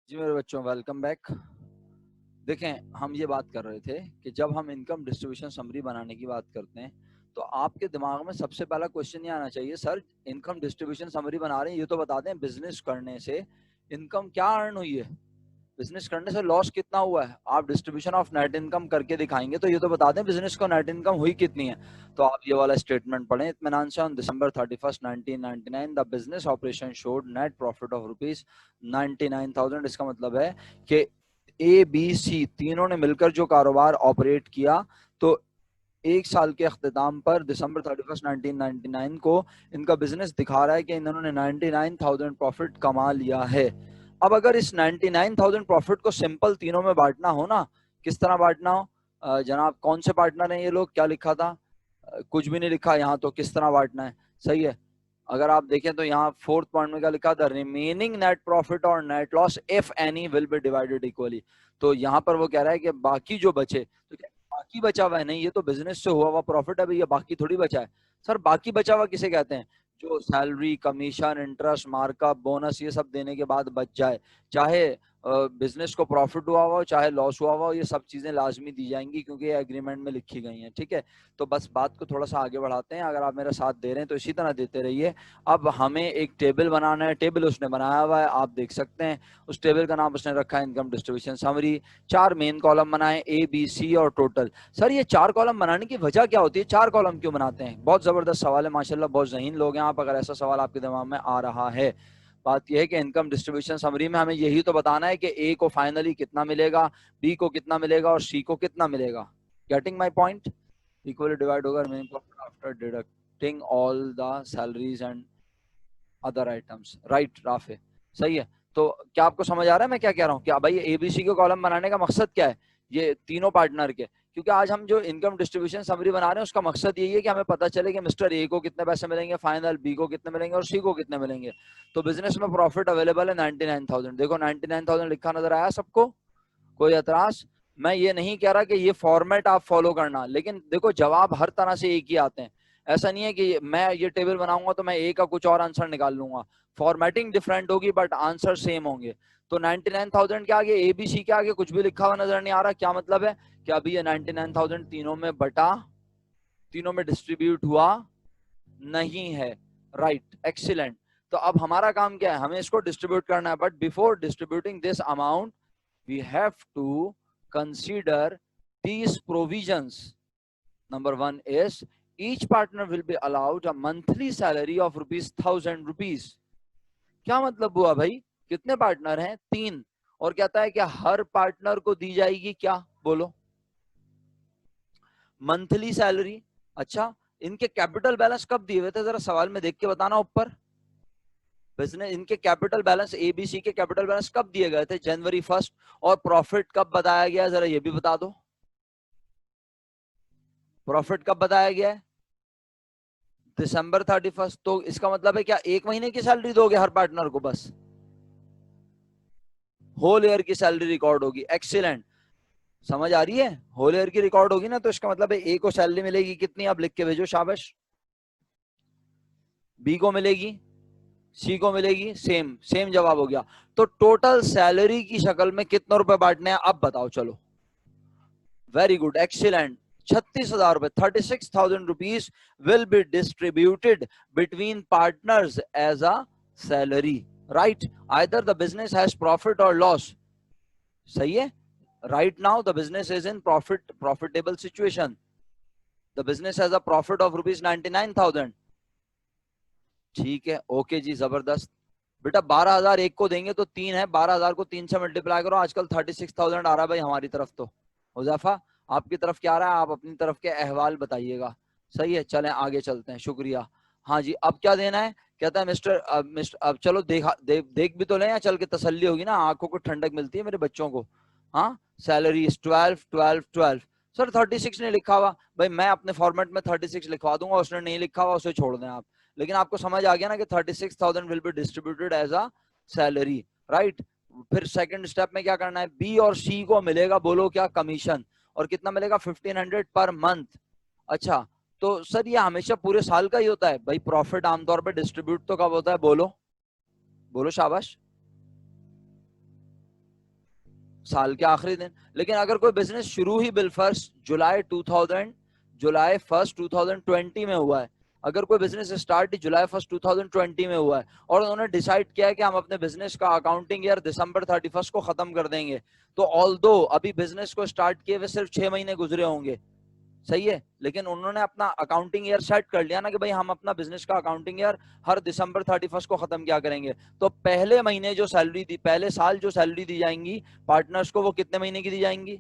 जी मेरे बच्चों, welcome back. देखें, हम ये बात कर रहे थे कि जब हम इनकम डिस्ट्रीब्यूशन समरी बनाने की बात करते हैं तो आपके दिमाग में सबसे पहला क्वेश्चन ये आना चाहिए, सर इनकम डिस्ट्रीब्यूशन समरी बना रहे हैं, ये तो बता दें बिजनेस करने से इनकम क्या अर्न हुई है, बिजनेस करने से लॉस कितना हुआ है। आप डिस्ट्रीब्यूशन ऑफ नेट इनकम करके दिखाएंगे तो ये तो बता दें बिजनेस को नेट इनकम हुई कितनी है। तो आप ये वाला स्टेटमेंट पढ़ें इत्मीनान से। On December 31st 1999 the business operation showed net profit of ₹99,000। इसका मतलब है कि ए बी सी तीनों ने मिलकर जो कारोबार ऑपरेट किया, तो एक साल के अख्ताम पर December 31st 1999 को इनका बिजनेस दिखा रहा है कि इन्होंने 99,000 प्रॉफिट कमा लिया है। अब अगर इस 99,000 प्रॉफिट को सिंपल तीनों में बांटना हो ना, किस तरह बांटना हो? जनाब कौन से पार्टनर हैं ये लोग, क्या लिखा था? कुछ भी नहीं लिखा यहाँ, तो किस तरह बांटना है? सही है। अगर आप देखें तो यहाँ फोर्थ पॉइंट में क्या लिखा था, रिमेनिंग नेट प्रॉफिट और net loss if any will be divided equally. तो यहाँ पर वो कह रहा है कि बाकी जो बचे, तो क्या बाकी बचा हुआ है? नहीं, ये तो बिजनेस से हुआ हुआ प्रॉफिट है भैया, बाकी थोड़ी बचा है। सर बाकी बचा हुआ किसे कहते हैं? जो salary, commission, interest, markup, bonus ये सब देने के बाद बच जाए, चाहे बिजनेस को प्रॉफिट हुआ हुआ चाहे लॉस हुआ हुआ, ये सब चीजें लाजमी दी जाएंगी क्योंकि ये एग्रीमेंट में लिखी गई हैं। ठीक है, तो बस बात को थोड़ा सा आगे बढ़ाते हैं। अगर आप मेरा साथ दे रहे हैं तो इसी तरह देते रहिए। अब हमें एक टेबल बनाना है, टेबल उसने बनाया हुआ है, आप देख सकते हैं। उस टेबल का नाम उसने रखा है income distribution summary. 4 main column बनाए, ए बी सी और टोटल। सर ये 4 कॉलम बनाने की वजह क्या होती है, 4 कॉलम क्यों बनाते हैं? बहुत जबरदस्त सवाल है माशाल्लाह, बहुत ज़हीन लोग हैं आप, अगर ऐसा सवाल आपके दिमाग में आ रहा है। बात यह है कि इनकम डिस्ट्रीब्यूशन समरी में हमें यही तो बताना है कि ए को फाइनली कितना मिलेगा, बी को कितना मिलेगा और सी को कितना मिलेगा। Getting my point? Equally divide होगा remaining profit after deducting all the salaries and other items. Right राफे, सही है। तो क्या आपको समझ आ रहा है मैं क्या कह रहा हूँ? क्या भाई एबीसी के कॉलम बनाने का मकसद क्या है? ये तीनों पार्टनर के, क्योंकि आज हम जो इनकम डिस्ट्रीब्यूशन समरी बना रहे हैं उसका मकसद यही है कि हमें पता चले कि मिस्टर ए को कितने पैसे मिलेंगे फाइनल, बी को कितने मिलेंगे और सी को कितने मिलेंगे। तो बिजनेस में प्रॉफिट अवेलेबल है 99,000। देखो 99,000 लिखा नजर आया सबको? कोई एतराज? मैं ये नहीं कह रहा कि ये फॉर्मेट आप फॉलो करना, लेकिन देखो जवाब हर तरह से एक ही आते हैं। ऐसा नहीं है कि मैं ये टेबल बनाऊंगा तो मैं ए का कुछ और आंसर निकाल लूंगा। फॉर्मेटिंग डिफरेंट होगी बट आंसर सेम होंगे। तो 99,000 के आगे ए बी सी के आगे कुछ भी लिखा हुआ नजर नहीं आ रहा। क्या मतलब है कि अभी ये 99,000 तीनों में बटा, तीनों में डिस्ट्रीब्यूट हुआ नहीं है। Right, excellent. तो अब हमारा काम क्या है, हमें इसको डिस्ट्रीब्यूट करना है। But before distributing this amount we have to consider these provisions. Number one is each partner will be allowed a monthly salary of ₹1,000। क्या मतलब हुआ भाई? कितने पार्टनर हैं? 3। और कहता है कि हर पार्टनर को दी जाएगी क्या, बोलो? Monthly salary. अच्छा, इनके कैपिटल बैलेंस कब दिए हुए थे, जरा सवाल में देख के बताना ऊपर। बिजनेस इनके कैपिटल बैलेंस, एबीसी के कैपिटल बैलेंस कब दिए गए थे? January 1st। और प्रॉफिट कब बताया गया, जरा ये भी बता दो। प्रॉफिट कब बताया गया है? December 31st। तो इसका मतलब है क्या 1 महीने की सैलरी दोगे हर पार्टनर को? बस होल ईयर की सैलरी रिकॉर्ड होगी। एक्सीलेंट, समझ आ रही है? होल ईयर की रिकॉर्ड होगी ना, तो इसका मतलब है ए को सैलरी मिलेगी कितनी, आप लिख के भेजो, शाबाश। बी को मिलेगी, सी को मिलेगी, सेम सेम जवाब हो गया। तो टोटल सैलरी की शक्ल में कितने रुपए बांटने हैं अब बताओ, चलो। Very good, excellent. 36,000 रुपए, 36,000 rupees will be distributed between partners as a salary। right, either the business has profit or loss। सही है। right now the business is in profitable situation। the business has a profit of ₹99,000। ठीक है, okay जी, जबरदस्त। बेटा 12,000 एक को देंगे तो 3 है, 12,000 को 3 से मल्टीप्लाई करो। आजकल 36,000 आ रहा है भाई हमारी तरफ। तो हुजैफा आपकी तरफ क्या आ रहा है, आप अपनी तरफ के अहवाल बताइएगा। सही है, चलें आगे चलते हैं, शुक्रिया। हाँ जी, अब क्या देना है? कहता है मिस्टर अब चलो देख भी तो लें, या चल के तसल्ली होगी ना, आंखों को ठंडक मिलती है मेरे बच्चों को। हाँ, सैलरी 12 12 12। सर 36 नहीं लिखा हुआ भाई, मैं अपने फॉर्मेट में 36 लिखवा दूंगा, उसने नहीं लिखा हुआ उसे छोड़ दें आप। लेकिन आपको समझ आ गया ना कि 36,000 will be distributed as a salary. Right, फिर सेकंड स्टेप में क्या करना है? बी और सी को मिलेगा, बोलो क्या, कमीशन। और कितना मिलेगा? 1500 पर मंथ। अच्छा, तो सर ये हमेशा पूरे साल का ही होता है भाई? प्रॉफिट आमतौर पर डिस्ट्रीब्यूट तो कब होता है, बोलो? बोलो शाबाश। साल के आखिरी दिन। लेकिन अगर कोई बिजनेस शुरू ही बिल फर्स्ट जुलाई 2020 में हुआ है, अगर कोई बिजनेस स्टार्ट ही जुलाई 1 2020 में हुआ है और उन्होंने डिसाइड किया है कि हम अपने बिजनेस का अकाउंटिंग ईयर दिसंबर 31 को खत्म कर देंगे, तो ऑल्दो अभी बिजनेस को स्टार्ट किए हुए सिर्फ 6 महीने गुजरे होंगे, सही है, लेकिन उन्होंने अपना अकाउंटिंग ईयर सेट कर लिया ना कि भाई हम अपना बिजनेस का अकाउंटिंग ईयर हर दिसंबर 31 को खत्म क्या करेंगे, तो पहले महीने जो सैलरी दी, पहले साल जो सैलरी दी जाएंगी पार्टनर्स को, वो कितने महीने की दी जाएंगी?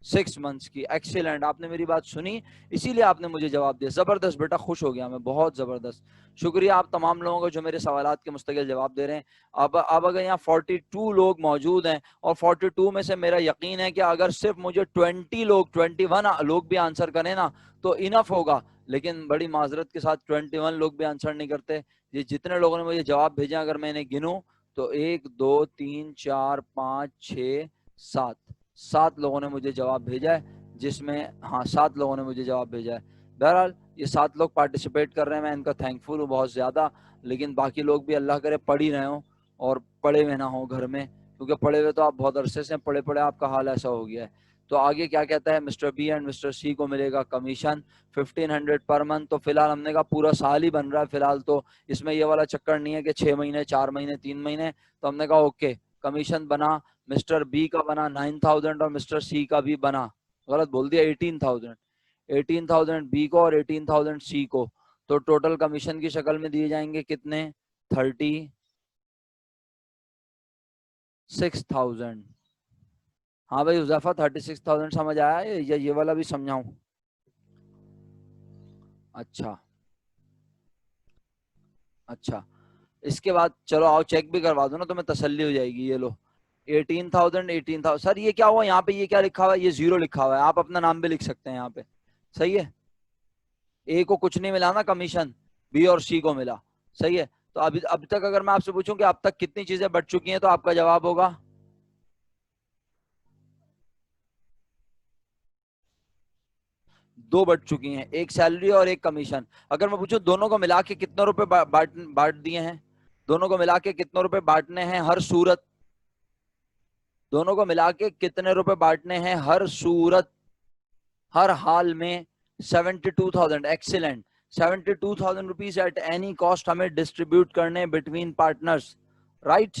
6 मंथ्स की। एक्सीलेंट, आपने मेरी बात सुनी, इसीलिए आपने मुझे जवाब दिया। जबरदस्त बेटा, खुश हो गया मैं, बहुत जबरदस्त। शुक्रिया आप तमाम लोगों को जो मेरे सवालात के मुस्तकिल जवाब दे रहे हैं। अब अगर यहाँ 42 लोग मौजूद हैं और 42 में से मेरा यकीन है कि अगर सिर्फ मुझे 21 लोग भी आंसर करें ना तो इनफ होगा, लेकिन बड़ी माजरत के साथ 21 लोग भी आंसर नहीं करते। ये जितने लोगों ने मुझे जवाब भेजा, अगर मैं इन्हें गिनूं तो 1 2 3 4 5 6 7 7 लोगों ने मुझे जवाब भेजा है, जिसमें हाँ 7 लोगों ने मुझे जवाब भेजा है। बहरहाल ये 7 लोग पार्टिसिपेट कर रहे हैं, मैं इनका थैंकफुल हूँ बहुत ज़्यादा। लेकिन बाकी लोग भी अल्लाह करे पढ़ ही रहे हो और पढ़े हुए ना हो घर में, क्योंकि पढ़े हुए तो आप बहुत अरसे से पढ़े पढ़े आपका हाल ऐसा हो गया है। तो आगे क्या कहता है, मिस्टर बी एंड मिस्टर सी को मिलेगा कमीशन 1500 पर मंथ। तो फिलहाल हमने कहा पूरा साल ही बन रहा है फिलहाल, तो इसमें ये वाला चक्कर नहीं है कि 6 महीने 4 महीने 3 महीने। तो हमने कहा ओके, कमीशन बना, मिस्टर बी का बना 9000 और मिस्टर सी का भी बना, गलत बोल दिया, 18,000। 18,000 बी को और 18,000 सी को, तो टोटल कमीशन की शक्ल में दिए जाएंगे कितने? 36,000। हाँ भाई हुज़ैफा, 36,000 समझ आया या ये वाला भी समझाऊं? अच्छा अच्छा, इसके बाद चलो आओ चेक भी करवा दो ना, तुम्हें तसल्ली हो जाएगी। ये लो 18,000 18,000। सर ये क्या हुआ यहाँ पे, ये क्या लिखा हुआ है? ये जीरो लिखा हुआ है, आप अपना नाम भी लिख सकते हैं यहाँ पे, सही है। ए को कुछ नहीं मिला ना कमीशन, बी और सी को मिला, सही है। तो अभी अब तक अगर मैं आपसे पूछूं कि अब तक कितनी चीजें बढ़ चुकी हैं, तो आपका जवाब होगा 2 बढ़ चुकी हैं, एक सैलरी और एक कमीशन। अगर मैं पूछूं दोनों को मिला के कितने रुपए बांट दिए हैं, दोनों को मिला के कितने रुपए बांटने हैं हर सूरत, दोनों को मिला के कितने रुपए बांटने हैं हर सूरत, हर हाल में? 72,000। Excellent, 72,000 rupees at any cost हमें डिस्ट्रीब्यूट करने बिटवीन पार्टनर्स, राइट?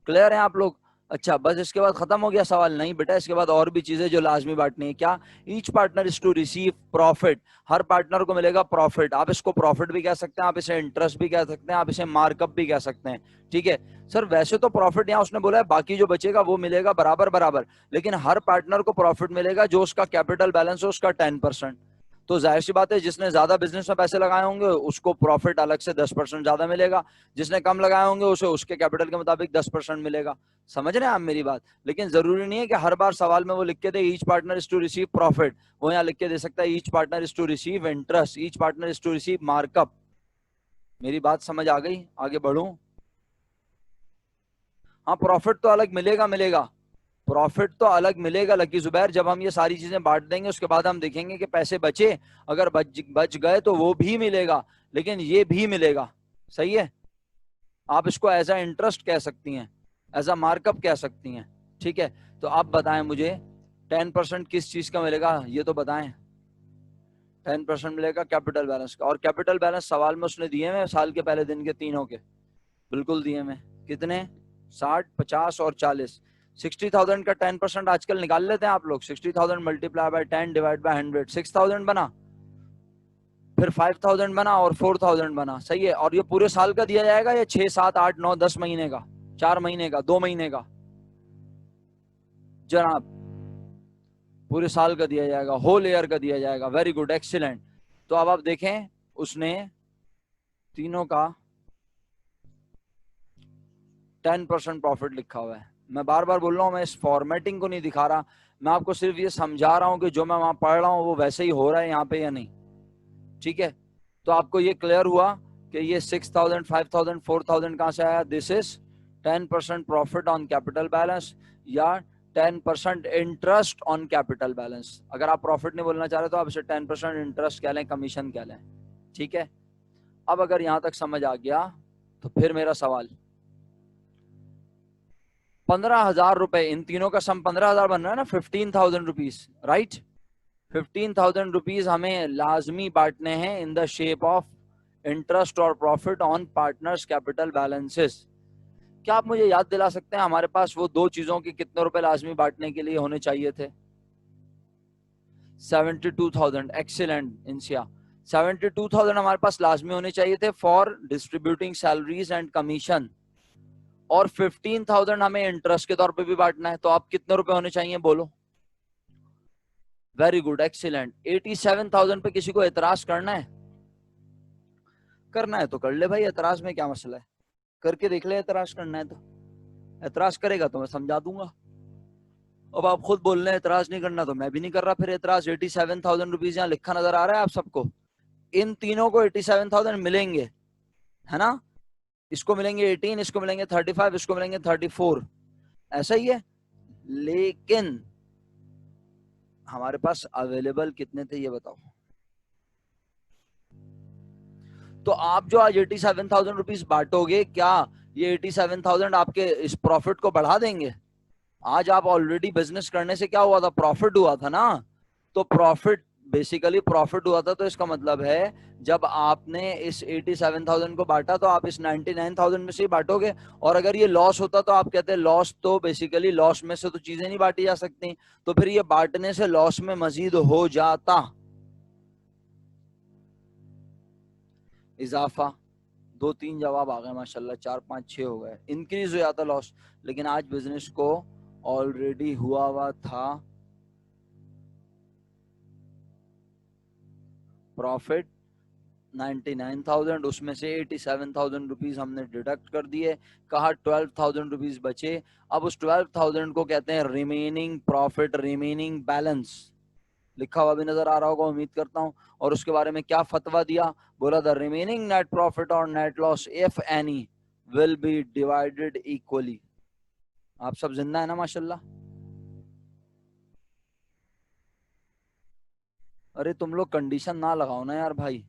क्लियर है आप लोग? अच्छा, बस इसके बाद खत्म हो गया सवाल? नहीं बेटा, इसके बाद और भी चीजें जो लाजमी बांटनी है। क्या? Each partner is to receive profit, हर पार्टनर को मिलेगा प्रॉफिट। आप इसको प्रॉफिट भी कह सकते हैं, आप इसे इंटरेस्ट भी कह सकते हैं, आप इसे मार्कअप भी कह सकते हैं, ठीक है। सर वैसे तो प्रॉफिट यहाँ उसने बोला है बाकी जो बचेगा वो मिलेगा बराबर बराबर, लेकिन हर पार्टनर को प्रॉफिट मिलेगा जो उसका कैपिटल बैलेंस हो उसका 10%। तो जाहिर सी बात है जिसने ज्यादा बिजनेस में पैसे लगाए होंगे उसको प्रॉफिट अलग से 10% ज्यादा मिलेगा, जिसने कम लगाए होंगे उसे उसके कैपिटल के मुताबिक 10% मिलेगा। समझ रहे हैं आप मेरी बात? लेकिन जरूरी नहीं है कि हर बार सवाल में वो लिख के दे each partner is to receive profit, वो यहाँ लिख के दे सकता है each partner is to receive interest, each partner is to receive markup. मेरी बात समझ आ गई? आगे बढ़ूं? हाँ प्रॉफिट तो अलग मिलेगा, मिलेगा, प्रॉफिट तो अलग मिलेगा लकी जुबैर। जब हम ये सारी चीजें बांट देंगे उसके बाद हम देखेंगे कि पैसे बचे, अगर बच गए तो वो भी मिलेगा, लेकिन ये भी मिलेगा, सही है। आप इसको एज अ इंटरेस्ट कह सकती हैं, एज अ मार्कअप कह सकती हैं, ठीक है। तो आप बताएं मुझे 10% किस चीज का मिलेगा, ये तो बताएं। 10% मिलेगा कैपिटल बैलेंस का, और कैपिटल बैलेंस सवाल में उसने दिए हैं साल के पहले दिन के तीनों के, बिल्कुल दिए में। कितने? 60 50 और 40। 60,000 का 10% आजकल निकाल लेते हैं आप लोग। 60,000 मल्टीप्लाई बाय 10 डिवाइड बाय 100, 6,000 बना, फिर 5,000 बना और 4,000 बना, सही है। और ये पूरे साल का दिया जाएगा या 6 7 8 9 10 महीने का, 4 महीने का, 2 महीने का? जनाब पूरे साल का दिया जाएगा, होल ईयर का दिया जाएगा। Very good, excellent. तो अब आप देखें उसने तीनों का 10% प्रॉफिट लिखा हुआ है। मैं बार बार बोल रहा हूँ, मैं इस फॉर्मेटिंग को नहीं दिखा रहा, मैं आपको सिर्फ ये समझा रहा हूँ कि जो मैं वहां पढ़ रहा हूँ वो वैसे ही हो रहा है यहाँ पे या नहीं, ठीक है। तो आपको ये क्लियर हुआ कि ये 6,000 5,000 4,000 कहां से आया? This is 10% profit on capital balance या 10% इंटरेस्ट ऑन कैपिटल बैलेंस। अगर आप प्रॉफिट नहीं बोलना चाह रहे तो आप इसे 10% इंटरेस्ट कह लें, कमीशन कह लें, ठीक है। अब अगर यहां तक समझ आ गया तो फिर मेरा सवाल, 15,000 रुपए, इन तीनों का सम 15,000 बन रहा है ना, 15,000 रुपीज, राइट। 15,000 रुपीज हमें लाजमी बांटने हैं in the shape of interest और profit on partners capital balances. क्या आप मुझे याद दिला सकते हैं हमारे पास वो दो चीजों के कितने रुपए लाजमी बांटने के लिए होने चाहिए थे? 72,000। एक्सीलेंट इंसिया। 72,000 हमारे पास लाजमी होने चाहिए थे for distributing salaries and commission, और 15,000 हमें इंटरेस्ट के तौर पे भी बांटना है। तो आप कितने रुपए होने चाहिए बोलो? Very good, excellent. 87,000 पे किसी को एतराज करना है? करना है तो कर ले भाई, एतराज में क्या मसला है, करके देख ले। एतराज करना है तो एतराज करेगा तो मैं समझा दूंगा। अब आप खुद बोल रहे हैं एतराज नहीं करना, तो मैं भी नहीं कर रहा फिर एतराज। 87,000 रुपीज यहाँ लिखा नजर आ रहा है आप सबको। इन तीनों को 87,000 मिलेंगे, है ना? इसको मिलेंगे 18, इसको मिलेंगे 35, इसको मिलेंगे 34, ऐसा ही है। लेकिन हमारे पास अवेलेबल कितने थे ये बताओ? तो आप जो आज 87,000 रुपीज बांटोगे, क्या ये 87,000 आपके इस प्रॉफिट को बढ़ा देंगे? आज आप ऑलरेडी बिजनेस करने से क्या हुआ था? प्रॉफिट हुआ था ना। तो प्रॉफिट, बेसिकली प्रॉफिट हुआ था, तो इसका मतलब है जब आपने इस 87,000 को बांटा तो आप इस 99,000 में से ही बांटोगे। और अगर ये लॉस होता तो आप कहते हैं लॉस, तो बेसिकली लॉस में से तो चीजें नहीं बांटी जा सकती, तो फिर ये बांटने से लॉस में मजीद हो जाता इजाफा। 2-3 जवाब आ गए माशाल्लाह, 4-5-6 हो गए। इंक्रीज हो जाता लॉस, लेकिन आज बिजनेस को ऑलरेडी हुआ था प्रॉफिट 99,000, उसमें से 87,000 रुपीज हमने डिडक्ट कर दिए, कहा 12,000 रुपीज बचे। अब उस 12,000 को कहते हैं रिमेनिंग प्रॉफिट, रिमेनिंग बैलेंस। लिखा हुआ भी नजर आ रहा होगा उम्मीद करता हूं। और उसके बारे में क्या फतवा दिया? बोला द रिमेनिंग नेट प्रॉफिट और net loss if any will be divided equally. आप सब जिंदा है ना माशाल्लाह? अरे तुम लोग कंडीशन ना लगाओ ना यार भाई।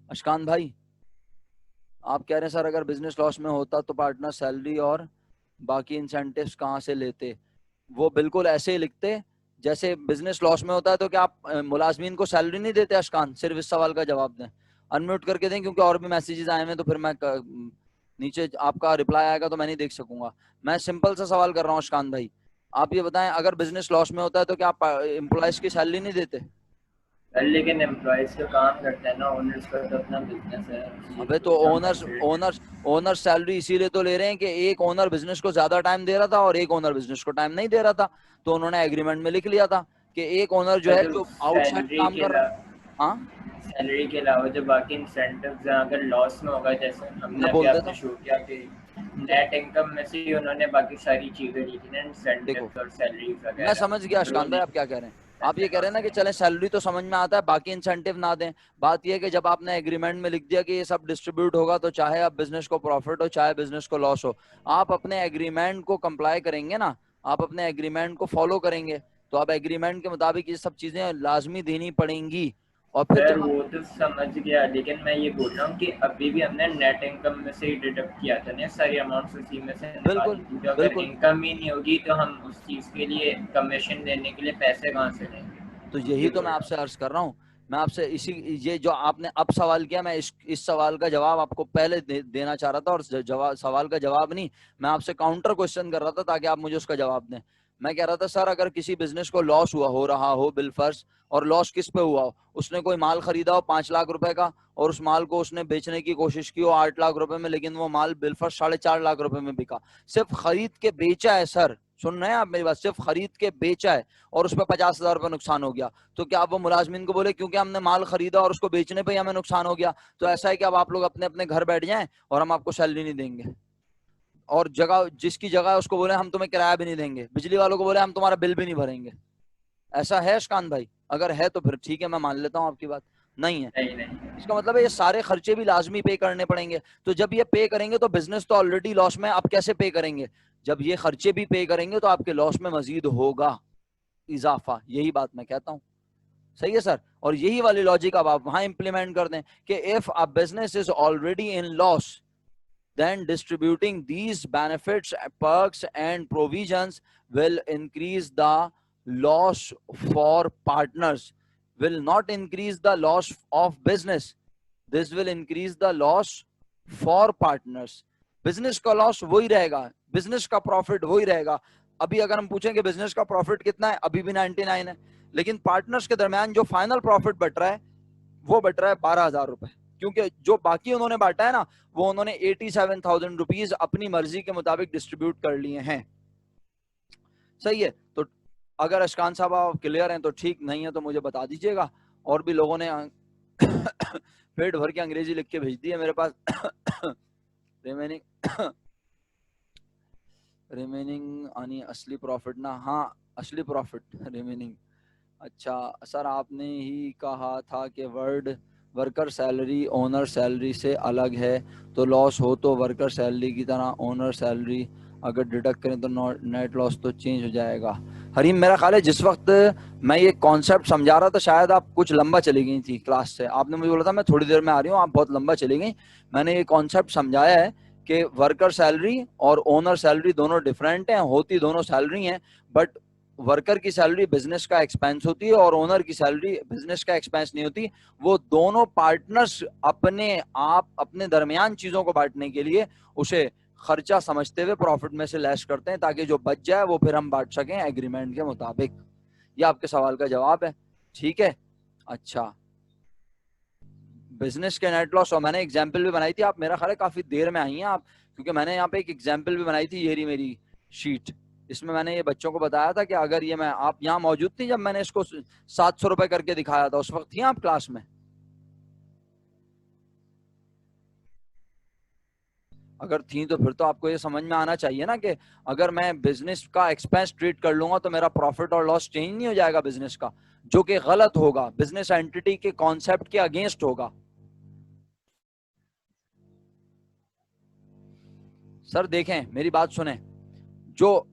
अशकान भाई, आप कह रहे हैं सर अगर बिजनेस लॉस में होता तो पार्टनर सैलरी और बाकी इंसेंटिव्स कहाँ से लेते? वो बिल्कुल ऐसे ही लिखते जैसे बिजनेस लॉस में होता है। तो क्या आप मुलाजमीन को सैलरी नहीं देते? अशकान, सिर्फ इस सवाल का जवाब दें। अनम्यूट करके दें, क्योंकि और भी मैसेजेस आए हैं तो फिर मैं नीचे आपका रिप्लाई आएगा तो मैं नहीं देख सकूंगा। मैं सिंपल सा सवाल कर रहा हूँ अशकान भाई, आप ये बताएं अगर बिजनेस लॉस में होता है तो क्या आप एम्प्लॉयज की सैलरी नहीं देते? लेकिन एम्प्लॉयज का काम करते हैं ना, ओनर्स का तो अपना बिजनेस है। अबे तो ओनर्स सैलरी इसीलिए तो ले रहे हैं कि एक ओनर बिजनेस को ज्यादा टाइम दे रहा था और एक ओनर बिजनेस को टाइम नहीं दे रहा था, तो उन्होंने एग्रीमेंट में लिख लिया था कि एक ओनर जो है जो आउटसाइड सैलरी काम के कर रहा है। हाँ, सैलरी के अलावा जो बाकी इंसेंटिव्स हैं, अगर लॉस में होगा, जैसे हमने मैं अभी बोल देता आपने हूँ, शो किया कि नेट इनकम में से ही उन्होंने बाकी सारी चीजें ली थी ना, देखो इंसेंटिव्स और सैलरी मैं वगैरह, समझ गया फिर वो अशकान भाई नहीं आप क्या कह रहे हैं। आप पैसे ये कह रहे कहाँ हैं ना से कि आए? चलें सैलरी तो समझ में आता है, बाकी इंसेंटिव ना दें। बात यह है कि जब आपने एग्रीमेंट में लिख दिया कि ये सब डिस्ट्रीब्यूट होगा, तो चाहे अब बिजनेस को प्रॉफिट हो चाहे बिजनेस को लॉस हो, आप अपने एग्रीमेंट को कंप्लाई करेंगे ना, आप अपने एग्रीमेंट को फॉलो करेंगे। तो आप एग्रीमेंट के मुताबिक ये सब चीजें लाजमी देनी पड़ेंगी। और फिर सर जब वो तो समझ गया, लेकिन मैं ये बोल रहा हूँ कि अभी भी हमने नेट इनकम में से ही डिडक्ट किया था ना, सारी अमाउंट उसी में से बिल्कुल निकाली थी। तो अगर बिल्कुल, इनकम ही नहीं होगी तो हम उस चीज़ के लिए कमीशन देने के लिए पैसे कहाँ से लेंगे? तो ये यही तो बोल मैं रहा आपसे हूँ। अर्ज कर रहा हूँ। मैं आपसे इसी, ये जो आपने अब सवाल किया, मैं इस सवाल का जवाब आपको पहले देना चाह रहा था। और सवाल का जवाब नहीं, मैं आपसे काउंटर क्वेश्चन कर रहा था ताकि आप मुझे उसका जवाब दें। मैं कह रहा था सर अगर किसी बिजनेस को लॉस हो रहा हो बिलफर्ज, और लॉस किस पे हुआ हो? उसने कोई माल खरीदा हो 5 लाख रुपए का, और उस माल को उसने बेचने की कोशिश की हो 8 लाख रुपए में, लेकिन वो माल बिलफर्ज 4.5 लाख रुपए में बिका। सिर्फ खरीद के बेचा है सर, सुन रहे हैं आप मेरी बात? सिर्फ खरीद के बेचा है और उस पर 50,000 रुपए नुकसान हो गया। तो क्या आप वो मुलाजमीन को बोले क्योंकि हमने माल खरीदा और उसको बेचने पे ही हमें नुकसान हो गया, तो ऐसा है कि अब आप लोग अपने अपने घर बैठ जाएं और हम आपको सैलरी नहीं देंगे? और जगह जिसकी जगह है उसको बोले हम तुम्हें किराया भी नहीं देंगे, बिजली वालों को बोले हम तुम्हारा बिल भी नहीं भरेंगे? ऐसा है अशकान भाई? अगर है तो फिर ठीक है, मैं मान लेता हूँ आपकी बात। नहीं है, नहीं नहीं। इसका मतलब है ये सारे खर्चे भी लाजमी पे करने पड़ेंगे। तो जब ये पे करेंगे तो बिजनेस तो ऑलरेडी लॉस में, अब कैसे पे करेंगे? जब ये खर्चे भी पे करेंगे तो आपके लॉस में मजीद होगा इजाफा। यही बात मैं कहता हूँ। सही है सर? और यही वाली लॉजिक अब आप वहां इंप्लीमेंट कर दें कि if a business is already in loss, then distributing these benefits, perks and provisions will increase the loss for partners, will not increase the loss of business. This will increase the loss for partners. Business का loss वही रहेगा, business का profit वही रहेगा. अभी अगर हम पूछें कि बिजनेस का प्रॉफिट कितना है, अभी भी 99 है, लेकिन पार्टनर्स के दरमियान जो फाइनल प्रॉफिट बट रहा है वो बट रहा है 12,000 रुपए, क्योंकि जो बाकी उन्होंने बांटा है ना, वो उन्होंने 87,000 रुपीज अपनी मर्जी के मुताबिक डिस्ट्रीब्यूट कर लिए हैं. सही है. तो अगर अशकान साहब आप क्लियर हैं तो ठीक, नहीं है तो मुझे बता दीजिएगा. और भी लोगों ने पेट भर के अंग्रेजी लिख के भेज दी है मेरे पास. रिमेनिंग यानी असली प्रॉफिट ना, हाँ असली प्रॉफिट रिमेनिंग. अच्छा सर, आपने ही कहा था कि वर्कर सैलरी ओनर सैलरी से अलग है, तो लॉस हो तो वर्कर सैलरी की तरह ओनर सैलरी अगर डिडक्ट करें तो नेट लॉस तो चेंज हो जाएगा. हरीम, मेरा ख्याल है जिस वक्त मैं ये कॉन्सेप्ट समझा रहा था शायद आप कुछ लंबा चली गई थी क्लास से. आपने मुझे बोला था मैं थोड़ी देर में आ रही हूँ, आप बहुत लंबा चली गई. मैंने ये कॉन्सेप्ट समझाया है कि वर्कर सैलरी और ओनर सैलरी दोनों डिफरेंट हैं, होती दोनों सैलरी हैं, बट वर्कर की सैलरी बिजनेस का एक्सपेंस होती है और ओनर की सैलरी बिजनेस का एक्सपेंस नहीं होती. वो दोनों पार्टनर्स अपने आप अपने दरमियान चीजों को बांटने के लिए उसे खर्चा समझते हुए प्रॉफिट में से लेस करते हैं, ताकि जो बच जाए वो फिर हम बांट सकें एग्रीमेंट के मुताबिक. ये आपके सवाल का जवाब है. ठीक है. अच्छा, बिजनेस के नेट लॉस, और मैंने एग्जाम्पल भी बनाई थी. आप मेरा ख्याल है काफी देर में आई हैं आप, क्योंकि मैंने यहाँ पे एक एग्जाम्पल भी बनाई थी. ये रही मेरी शीट, इसमें मैंने ये बच्चों को बताया था कि अगर ये आप यहाँ मौजूद थी जब मैंने इसको 700 रुपए करके दिखाया था, उस वक्त थी आप क्लास में? अगर थी तो फिर तो आपको ये समझ में आना चाहिए ना कि अगर मैं बिजनेस का एक्सपेंस ट्रीट कर लूंगा तो मेरा प्रॉफिट और लॉस चेंज नहीं हो जाएगा बिजनेस का, जो कि गलत होगा, बिजनेस एंटिटी के कॉन्सेप्ट के अगेंस्ट होगा. सर देखें, मेरी बात सुने, जो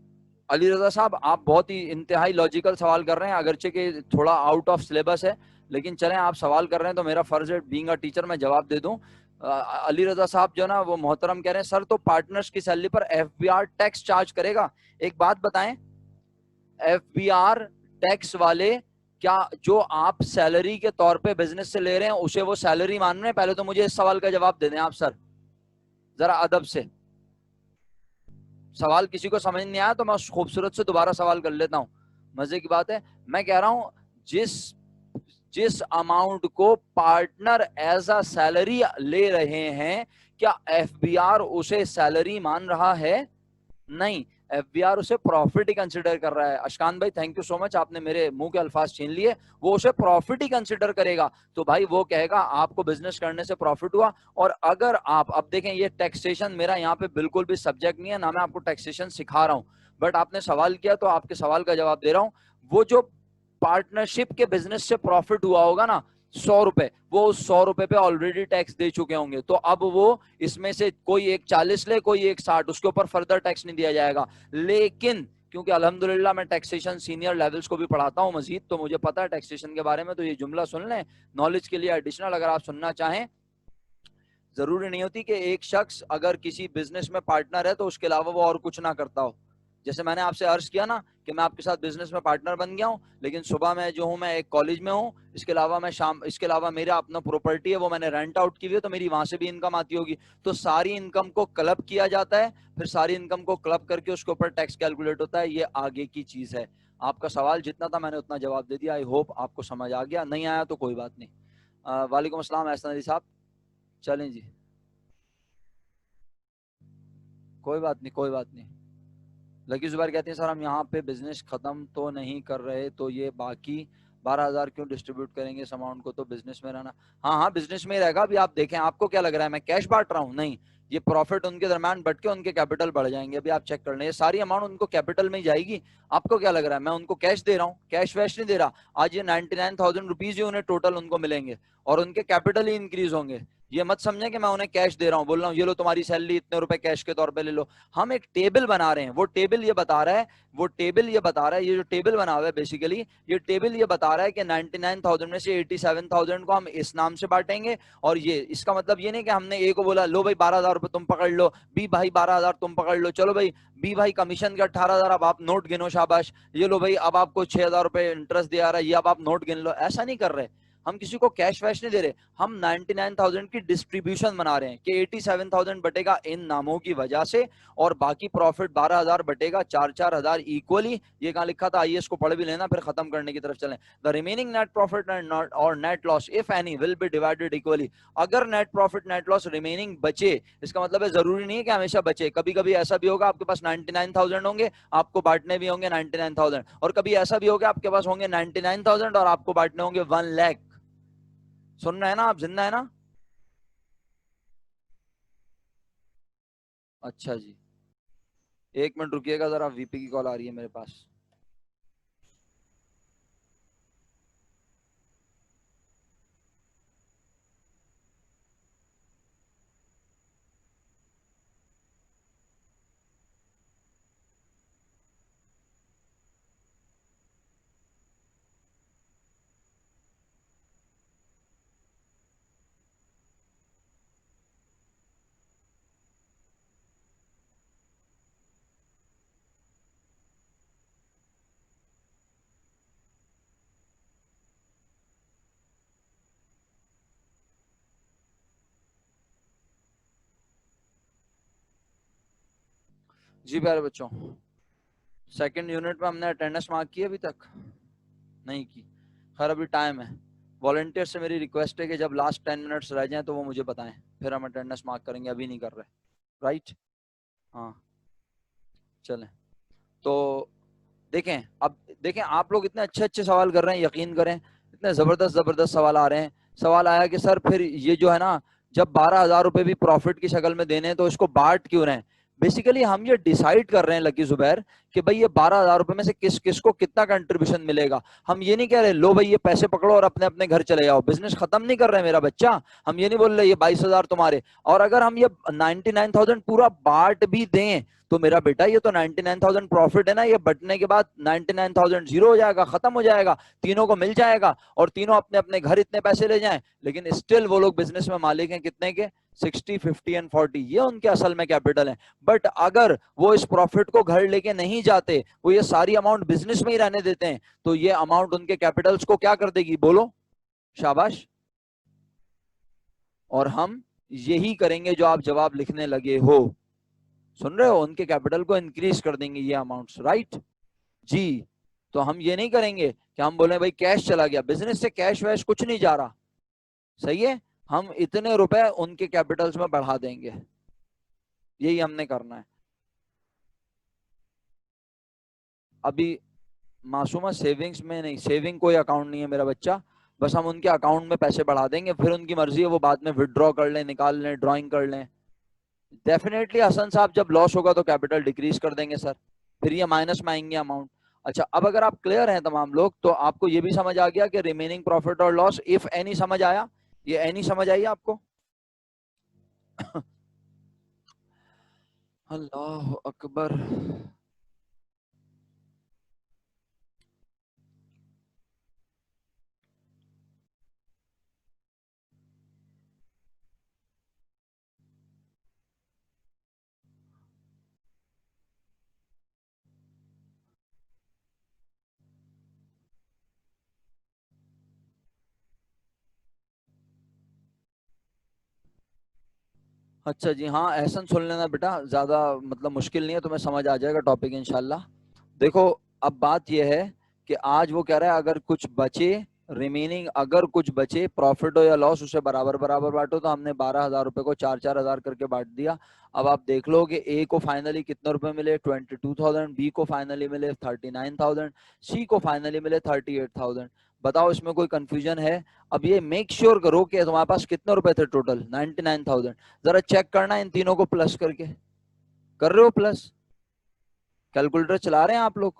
अली रजा साहब आप बहुत ही इंतहाई लॉजिकल सवाल कर रहे हैं, अगरचे कि थोड़ा आउट ऑफ सिलेबस है, लेकिन चलें आप सवाल कर रहे हैं तो मेरा फर्ज है बीइंग अ टीचर मैं जवाब दे दूं. अली रजा साहब जो ना वो मोहतरम कह रहे हैं सर तो पार्टनर्स की सैलरी पर एफबीआर टैक्स चार्ज करेगा. एक बात बताएं, एफबीआर टैक्स वाले क्या जो आप सैलरी के तौर पे बिजनेस से ले रहे हैं उसे वो सैलरी मान रहे हैं? पहले तो मुझे इस सवाल का जवाब दे दें आप सर, जरा अदब से. सवाल किसी को समझ नहीं आया तो मैं खूबसूरत से दोबारा सवाल कर लेता हूं. मजे की बात है, मैं कह रहा हूं जिस अमाउंट को पार्टनर एज अ सैलरी ले रहे हैं, क्या एफबीआर उसे सैलरी मान रहा है? नहीं, एफबीआर उसे प्रॉफिट ही कंसिडर कर रहा है. अशकान भाई थैंक यू सो मच, आपने मेरे मुंह के अल्फाज छीन लिए. वो उसे प्रॉफिट ही कंसिडर करेगा. तो भाई वो कहेगा आपको बिजनेस करने से प्रॉफिट हुआ. और अगर आप अब देखें, ये टैक्सेशन मेरा यहाँ पे बिल्कुल भी सब्जेक्ट नहीं है, ना मैं आपको टैक्सेशन सिखा रहा हूँ, बट आपने सवाल किया तो आपके सवाल का जवाब दे रहा हूँ. वो जो पार्टनरशिप के बिजनेस से प्रॉफिट हुआ होगा ना 100 रुपए, वो उस 100 रुपए पे ऑलरेडी टैक्स दे चुके होंगे, तो अब वो इसमें से कोई एक 40 ले कोई एक 60, उसके ऊपर फर्दर टैक्स नहीं दिया जाएगा. लेकिन क्योंकि अल्हम्दुलिल्लाह मैं टैक्सेशन सीनियर लेवल्स को भी पढ़ाता हूँ मजीद, तो मुझे पता है टैक्सेशन के बारे में, तो ये जुमला सुन लें नॉलेज के लिए एडिशनल अगर आप सुनना चाहें. जरूरी नहीं होती कि एक शख्स अगर किसी बिजनेस में पार्टनर है तो उसके अलावा वो और कुछ ना करता हो. जैसे मैंने आपसे अर्ज किया ना कि मैं आपके साथ बिजनेस में पार्टनर बन गया हूं, लेकिन सुबह में जो हूं मैं एक कॉलेज में हूं, इसके अलावा मैं इसके अलावा मेरा अपना प्रॉपर्टी है वो मैंने रेंट आउट की हुई है, तो मेरी वहां से भी इनकम आती होगी. तो सारी इनकम को क्लब किया जाता है, फिर सारी इनकम को क्लब करके उसके ऊपर टैक्स कैलकुलेट होता है. ये आगे की चीज है. आपका सवाल जितना था मैंने उतना जवाब दे दिया. आई होप आपको समझ आ गया, नहीं आया तो कोई बात नहीं. वालेकुम अस्सलाम एहसन अली साहब. चलें जी, कोई बात नहीं कोई बात नहीं. लकी जुबैर कहते हैं सर हम यहाँ पे बिजनेस खत्म तो नहीं कर रहे, तो ये बाकी 12,000 क्यों डिस्ट्रीब्यूट करेंगे इस अमाउंट को, तो बिजनेस में रहना. हाँ हाँ बिजनेस में रहेगा. अभी आप देखें, आपको क्या लग रहा है मैं कैश बांट रहा हूँ? नहीं, ये प्रॉफिट उनके दरम्यान बट के उनके कैपिटल बढ़ जाएंगे. अभी आप चेक कर लें, ये सारी अमाउंट उनको कैपिटल में ही जाएगी. आपको क्या लग रहा है मैं उनको कैश दे रहा हूँ? कैश वैश नहीं दे रहा. आज ये 99,000 रुपीज ही उन्हें टोटल उनको मिलेंगे और उनके कैपिटल ही इंक्रीज होंगे. ये मत समझे कि मैं उन्हें कैश दे रहा हूं, बोल रहा हूं ये लो तुम्हारी सैलरी इतने रुपए कैश के तौर पे ले लो। हम एक टेबल बना रहे हैं, वो टेबल ये बता रहा है, ये जो टेबल बना हुआ है बेसिकली, ये टेबल ये बता रहा है कि 99,000 में से 87,000 को हम इस नाम से बांटेंगे। और ये इसका मतलब ये नहीं कि हमने ए को बोला लो भाई 12,000 रुपए तुम पकड़ लो, बी भाई 12,000 तुम पकड़ लो, चलो भाई बी भाई कमीशन के 18,000 अब आप नोट गिनो शाबाश, ये लो भाई अब आपको 6,000 रुपए इंटरेस्ट दिया रहा है, ये अब आप नोट गिन लो। ऐसा नहीं कर रहे, हम किसी को कैश वैश नहीं दे रहे, हम 99,000 की डिस्ट्रीब्यूशन बना रहे हैं कि 87,000 बटेगा इन नामों की वजह से, और बाकी प्रॉफिट 12,000 बटेगा 4,000 इक्वली। ये कहां लिखा था, आइए इसको पढ़ भी लेना फिर खत्म करने की तरफ चलें। द रिमेनिंग नेट प्रॉफिट और net loss if any will be divided equally. अगर net profit net loss remaining बचे, इसका मतलब है जरूरी नहीं है कि हमेशा बचे, कभी कभी ऐसा भी होगा आपके पास 99,000 होंगे, आपको बांटने भी होंगे 99,000, और कभी ऐसा भी होगा आपके पास होंगे 99,000 और आपको बांटने होंगे 1 लाख। सुन रहे हैं ना आप, जिंदा है ना? अच्छा जी, 1 मिनट रुकिएगा जरा, वीपी की कॉल आ रही है मेरे पास। जी प्यारे बच्चों, सेकंड यूनिट में हमने अटेंडेंस मार्क की अभी तक नहीं की। खैर अभी टाइम है, वॉलंटियर से मेरी रिक्वेस्ट है कि जब लास्ट 10 मिनट्स रह जाएं तो वो मुझे बताएं, फिर हम अटेंडेंस मार्क करेंगे, अभी नहीं कर रहे। राइट? हाँ चलें। तो देखें, अब देखें आप लोग इतने अच्छे अच्छे सवाल कर रहे हैं, यकीन करें इतने जबरदस्त जबरदस्त सवाल आ रहे हैं। सवाल आया कि सर फिर ये जो है ना, जब 12,000 रुपए भी प्रॉफिट की शक्ल में देने हैं तो इसको बांट क्यों रहे हैं? बेसिकली हम ये डिसाइड कर रहे हैं लकी जुबैर कि भाई ये 12,000 रुपए में से किस किस को कितना कंट्रीब्यूशन मिलेगा। हम ये नहीं कह रहे लो भाई ये पैसे पकड़ो और अपने अपने घर चले जाओ, बिजनेस खत्म नहीं कर रहे मेरा बच्चा। हम ये नहीं बोल रहे ये 22,000 तुम्हारे, और अगर हम ये 99,000 पूरा बांट भी दें तो मेरा बेटा ये तो 99,000 प्रॉफिट है ना, ये बटने के बाद 99,000 जीरो हो जाएगा, खत्म हो जाएगा, तीनों को मिल जाएगा और तीनों अपने अपने घर इतने पैसे ले जाएं। लेकिन स्टिल वो लोग बिजनेस में मालिक हैं कितने के? 60, 50 एंड 40, ये उनके असल में कैपिटल है। बट अगर वो इस प्रॉफिट को घर लेके नहीं जाते, वो ये सारी अमाउंट बिजनेस में ही रहने देते हैं, तो ये अमाउंट उनके कैपिटल्स को क्या कर देगी? बोलो शाबाश। और हम यही करेंगे जो आप जवाब लिखने लगे हो, सुन रहे हो, उनके कैपिटल को इंक्रीज कर देंगे ये अमाउंट्स। राइट जी? तो हम ये नहीं करेंगे कि हम बोले भाई कैश चला गया, बिजनेस से कैश वैश कुछ नहीं जा रहा, सही है, हम इतने रुपए उनके कैपिटल्स में बढ़ा देंगे, यही हमने करना है। अभी मासूमा सेविंग्स में नहीं, सेविंग कोई अकाउंट नहीं है मेरा बच्चा, बस हम उनके अकाउंट में पैसे बढ़ा देंगे, फिर उनकी मर्जी है वो बाद में विड्रॉ कर लें, निकाल लें, ड्राइंग कर लें। डेफिनेटली हसन साहब जब लॉस होगा तो कैपिटल डिक्रीज कर देंगे सर, फिर ये माइनस में आएंगे अमाउंट। अच्छा, अब अगर आप क्लियर हैं तमाम लोग तो आपको ये भी समझ आ गया कि रिमेनिंग प्रॉफिट और लॉस इफ एनी समझ आया, ये एनी समझ आई आपको? अल्लाह अकबर। अच्छा जी, हाँ एहसन सुन लेना बेटा, ज्यादा मतलब मुश्किल नहीं है, तुम्हें समझ आ जाएगा टॉपिक इंशाल्लाह। देखो, अब बात यह है कि आज वो कह रहा है अगर कुछ बचे, रिमेनिंग अगर कुछ बचे प्रॉफिट हो या लॉस उसे बराबर बराबर बांटो, तो हमने 12,000 रुपए को 4-4 हजार करके बांट दिया। अब आप देख लो कि ए को फाइनली कितने रुपए मिले? 22,000, बी को फाइनली मिले 39,000, सी को फाइनली मिले 38,000। बताओ इसमें कोई कंफ्यूजन है? अब ये मेक श्योर करो कि तुम्हारे पास कितने रुपए थे टोटल? 99,000। जरा चेक करना इन तीनों को प्लस करके, कर रहे हो प्लस? कैलकुलेटर चला रहे हैं आप लोग?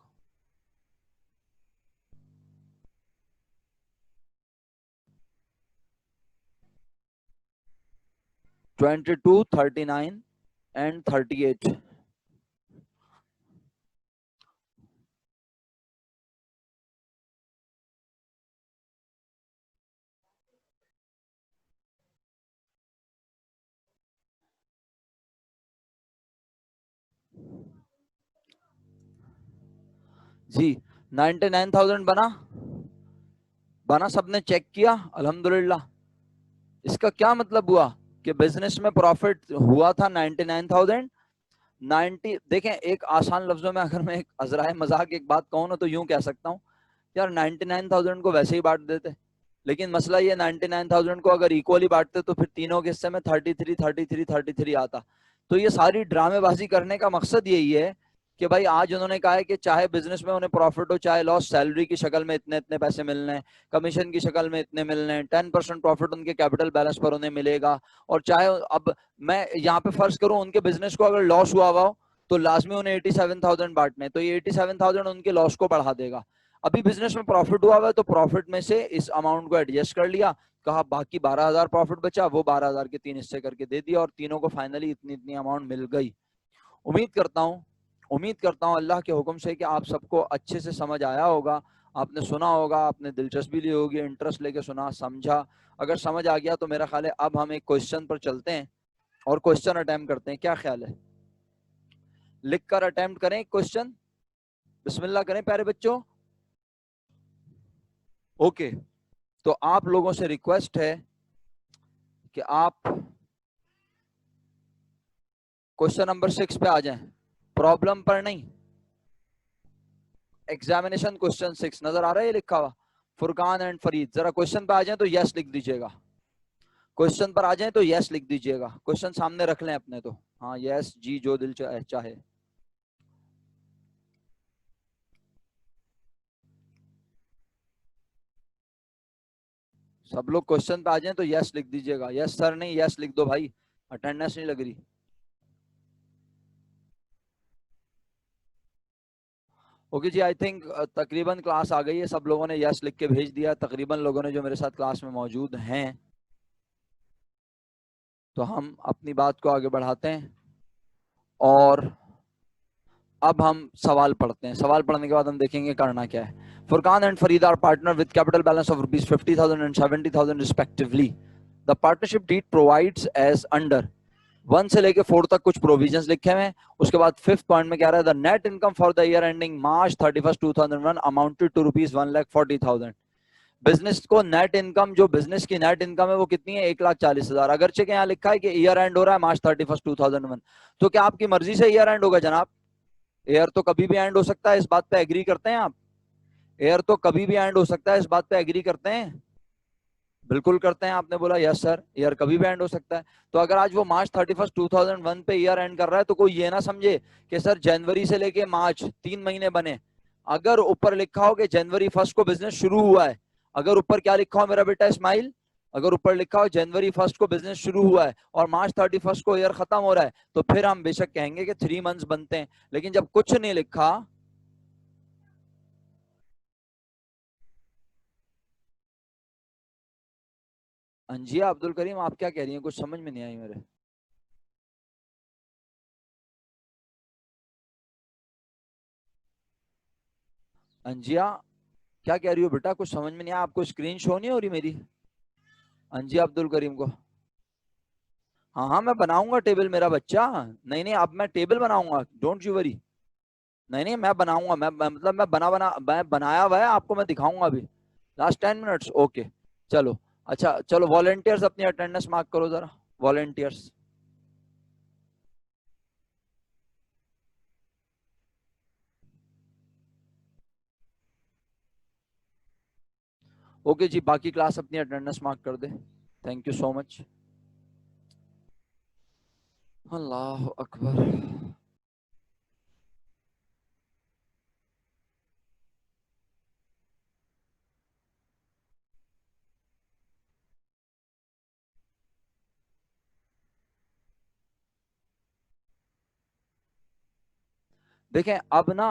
22, 39 and 38. जी 99,000 बना सबने चेक किया अल्हम्दुलिल्लाह। इसका क्या मतलब हुआ कि बिजनेस में प्रॉफिट हुआ था 99,000। 90 देखें, एक आसान लफ्जों में अगर मैं एक अजराए मजाक एक बात कहूँ ना तो यूं कह सकता हूँ यार 99,000 को वैसे ही बांट देते, लेकिन मसला ये 99,000 को अगर इक्वली बांटते तो फिर तीनों के हिस्से में 33 33 33 आता। तो ये सारी ड्रामेबाजी करने का मकसद यही है कि भाई आज उन्होंने कहा है कि चाहे बिजनेस में उन्हें प्रॉफिट हो चाहे लॉस, सैलरी की शक्ल में इतने इतने पैसे मिलने हैं, कमीशन की शक्ल में इतने मिलने हैं, 10% प्रॉफिट उनके कैपिटल बैलेंस पर उन्हें मिलेगा। और चाहे अब मैं यहाँ पे फर्ज करूँ उनके बिजनेस को अगर लॉस हुआ हो तो लाजमी उन्हें 87,000 बांटने, तो ये 87,000 उनके लॉस को बढ़ा देगा। अभी बिजनेस में प्रॉफिट हुआ है तो प्रॉफिट में से इस अमाउंट को एडजस्ट कर लिया, कहा बाकी 12,000 प्रॉफिट बचा, वो 12,000 के 3 हिस्से करके दे दिया और तीनों को फाइनली इतनी इतनी अमाउंट मिल गई। उम्मीद करता हूँ अल्लाह के हुक्म से कि आप सबको अच्छे से समझ आया होगा, आपने सुना होगा, आपने दिलचस्पी ली होगी, इंटरेस्ट लेके सुना, समझा। अगर समझ आ गया तो मेरा ख्याल है अब हम एक क्वेश्चन पर चलते हैं और क्वेश्चन अटेम्प्ट करते हैं। क्या ख्याल है? लिख कर अटेम्प्ट करें क्वेश्चन, बिस्मिल्लाह करें प्यारे बच्चों। ओके, तो आप लोगों से रिक्वेस्ट है कि आप क्वेश्चन नंबर 6 पे आ जाएं, प्रॉब्लम पर नहीं, एग्जामिनेशन क्वेश्चन 6 नजर आ रहा है ये लिखा हुआ, फुरकान एंड फरीद। जरा क्वेश्चन पे आ जाएं तो यस लिख दीजिएगा, क्वेश्चन पर आ जाएं तो यस लिख दीजिएगा, क्वेश्चन सामने रख लें अपने तो, हाँ यस जी जो दिल चाहे। सब लोग क्वेश्चन पे आ जाएं तो यस लिख दीजिएगा, यस सर नहीं यस लिख दो भाई, अटेंडेंस नहीं लग रही। ओके जी, आई थिंक तकरीबन क्लास आ गई है, सब लोगों ने यस लिख के भेज दिया, तकरीबन लोगों ने जो मेरे साथ क्लास में मौजूद हैं। तो हम अपनी बात को आगे बढ़ाते हैं और अब हम सवाल पढ़ते हैं। सवाल पढ़ने के बाद हम देखेंगे करना क्या है। Furqan and Farid are partner with capital balance of rupees 50,000 and 70,000 respectively. The partnership deed provides as under 1 से लेके 4 तक कुछ प्रोविजंस लिखे हुए हैं। उसके बाद 5th पॉइंट में कह रहा है the net income for the year ending March 31, 2001 amounted to rupees 1,40,000। Business को नेट इनकम, जो बिजनेस की नेट इनकम है वो कितनी है? 1,40,000। अगरचे के यहाँ लिखा है कि ईयर एंड हो रहा है मार्च 31, 2001, तो क्या आपकी मर्जी से ईयर एंड होगा जनाब? एयर तो कभी भी एंड हो सकता है, इस बात पे एग्री करते हैं आप? एयर तो कभी भी एंड हो सकता है, इस बात पे एग्री करते हैं? बिल्कुल करते हैं। आपने बोला यस सर, ईयर कभी भी एंड हो सकता है। तो अगर आज वो मार्च 31, 2001 पे ईयर एंड कर रहा है तो कोई ये ना समझे कि सर जनवरी से लेके मार्च 3 महीने बने। अगर ऊपर लिखा हो कि जनवरी 1 को बिजनेस शुरू हुआ है, अगर ऊपर क्या लिखा हो मेरा बेटा इस्माइल, अगर ऊपर लिखा हो जनवरी 1 को बिजनेस शुरू हुआ है और मार्च 31 को ईयर खत्म हो रहा है, तो फिर हम बेशक कहेंगे कि 3 मंथ्स बनते हैं। लेकिन जब कुछ नहीं लिखा, अंजिया अब्दुल करीम आप क्या कह रही हैं? कुछ समझ में नहीं आई मेरे। अंजिया क्या कह रही हो बेटा? कुछ समझ में नहीं आया। आपको स्क्रीन शो नहीं हो रही मेरी? अंजिया अब्दुल करीम को? हाँ हाँ मैं बनाऊंगा टेबल मेरा बच्चा। नहीं नहीं अब मैं टेबल बनाऊंगा, डोंट यू वरी। नहीं नहीं मैं बनाऊंगा, मतलब मैं बनाया हुआ है, आपको मैं दिखाऊंगा अभी। लास्ट 10 मिनट्स, ओके चलो। अच्छा चलो, वॉलेंटियर्स अपनी अटेंडेंस मार्क करो जरा, वॉलेंटियर्स। ओके जी, बाकी क्लास अपनी अटेंडेंस मार्क कर दे। Thank you so much. Allah अकबर। देखें अब ना,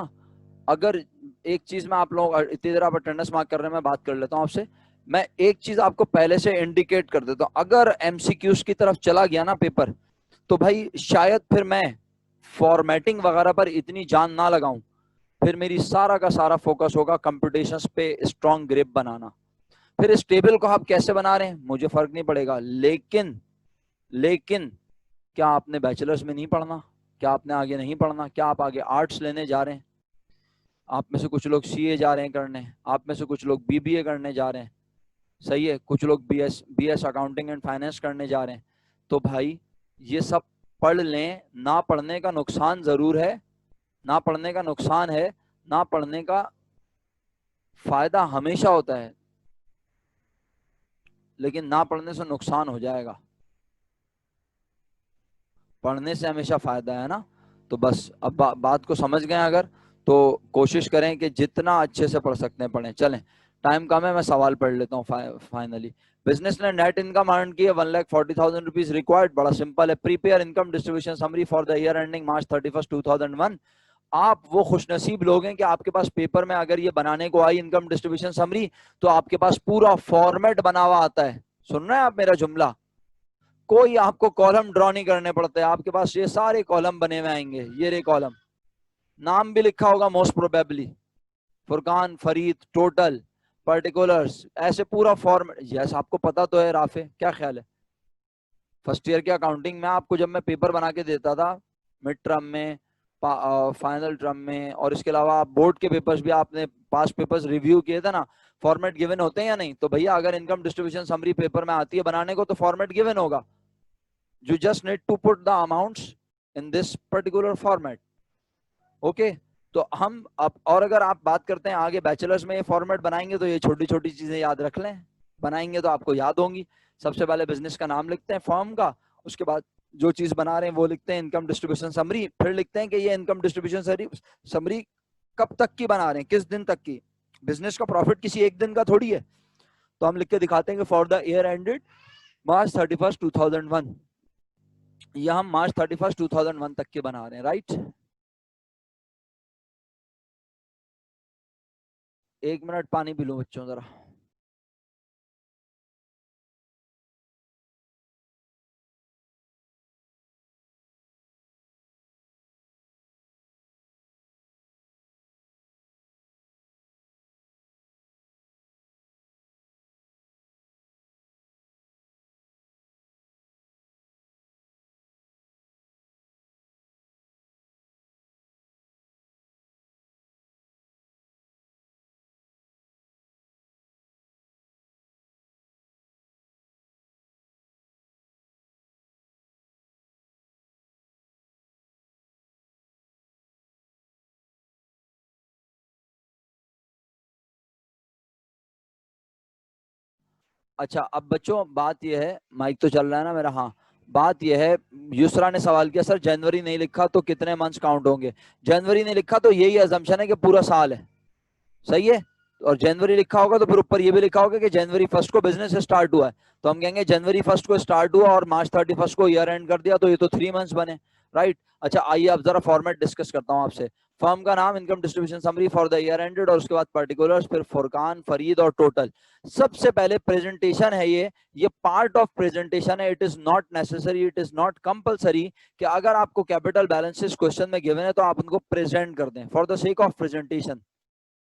अगर एक चीज में आप लोग इतनी देर आप अटेंडेंस मार्क कर रहे हैं, मैं बात कर लेता हूं आपसे। मैं एक चीज आपको पहले से इंडिकेट कर देता हूं, अगर एमसीक्यूज की तरफ चला गया ना पेपर, तो भाई शायद फिर मैं फॉर्मेटिंग वगैरह पर इतनी जान ना लगाऊं, फिर मेरी सारा का सारा फोकस होगा कंप्यूटेशंस पे स्ट्रॉन्ग ग्रिप बनाना। फिर इस टेबल को आप कैसे बना रहे हैं मुझे फर्क नहीं पड़ेगा, लेकिन लेकिन क्या आपने बैचलर्स में नहीं पढ़ना, क्या आपने आगे नहीं पढ़ना, क्या आप आगे आर्ट्स लेने जा रहे हैं? आप में से कुछ लोग सीए जा रहे हैं करने, आप में से कुछ लोग बीबीए करने जा रहे हैं, सही है, कुछ लोग बीएस अकाउंटिंग एंड फाइनेंस करने जा रहे हैं। तो भाई ये सब पढ़ लें, ना पढ़ने का नुकसान जरूर है, ना पढ़ने का नुकसान है, ना पढ़ने का फायदा हमेशा होता है, लेकिन ना पढ़ने से नुकसान हो जाएगा, पढ़ने से हमेशा फायदा है ना। तो बस अब बात को समझ गए अगर, तो कोशिश करें कि जितना अच्छे से पढ़ सकते हैं पढ़ें। चलें, टाइम कम है, मैं सवाल पढ़ लेता हूँ। फाइनली बिजनेस ने नेट इनकम अर्न की है 1,40,000 रुपीज रिक्वायर्ड। बड़ा सिंपल है, prepare income distribution summary for the year ending March 31, 2001। आप वो खुशनसीब लोग हैं कि आपके पास पेपर में अगर ये बनाने को आई इनकम डिस्ट्रीब्यूशन समरी, तो आपके पास पूरा फॉर्मेट बना हुआ आता है। सुन रहे हैं आप मेरा जुमला? कोई आपको कॉलम ड्रॉ नहीं करने पड़ते, आपके पास ये सारे कॉलम बने हुए आएंगे, ये रे कॉलम, नाम भी लिखा होगा most probably, Furqan, Farid, total, particulars, ऐसे पूरा फॉर्मेट। यस, आपको पता तो है राफे, क्या ख्याल है? फर्स्ट ईयर के अकाउंटिंग में आपको जब मैं पेपर बना के देता था, मिड टर्म में, फाइनल टर्म में, और इसके अलावा बोर्ड के पेपर्स भी आपने पास पेपर्स रिव्यू किए थे ना, फॉर्मेट गिवन होते हैं या नहीं? तो भैया अगर इनकम डिस्ट्रीब्यूशन समरी पेपर में आती है बनाने को, तो फॉर्मेट गिवन होगा। You just need to put the amounts in this particular format. Okay? तो हम अब, और अगर आप बात करते हैं आगे बैचलर्स में ये फॉर्मेट बनाएंगे, तो ये छोटी छोटी चीजें याद रख लें, बनाएंगे तो आपको याद होंगी। सबसे पहले बिजनेस का नाम लिखते हैं फॉर्म का, उसके बाद जो चीज बना रहे हैं वो लिखते हैं इनकम डिस्ट्रीब्यूशन समरी, फिर लिखते हैं कि ये इनकम डिस्ट्रीब्यूशन समरी कब तक की बना रहे हैं, किस दिन तक की। बिजनेस का प्रॉफिट किसी एक दिन का थोड़ी है, तो हम लिख के दिखाते हैं कि फॉर द ईयर एंडेड मार्च 31, 2001, या हम मार्च 31, 2001 तक के बना रहे हैं, राइट? एक मिनट पानी पी लो बच्चों जरा। अच्छा, अब बच्चों बात यह है, माइक तो चल रहा है ना मेरा? हाँ, बात यह है, युसरा ने सवाल किया सर जनवरी नहीं लिखा तो कितने मंथ्स काउंट होंगे? जनवरी नहीं लिखा तो यही अजम्पशन है कि पूरा साल है, सही है। और जनवरी लिखा होगा तो फिर ऊपर ये भी लिखा होगा कि जनवरी 1 को बिजनेस स्टार्ट हुआ है, तो हम कहेंगे जनवरी 1 को स्टार्ट हुआ और मार्च 31 को ईयर एंड कर दिया, तो ये तो 3 मंथ्स बने, राइट? अच्छा, आइए अब जरा फॉर्मेट डिस्कस करता हूं आपसे। फर्म का नाम, income distribution summary for the year ended, और उसके बाद पर्टिकुलर्स, फिर फुरकान, फरीद और टोटल। सबसे पहले प्रेजेंटेशन है, ये पार्ट ऑफ प्रेजेंटेशन है। It is not necessary, it is not compulsory कि अगर आपको कैपिटल बैलेंसेस क्वेश्चन में गिवन है तो आप उनको प्रेजेंट कर दें for the sake of presentation.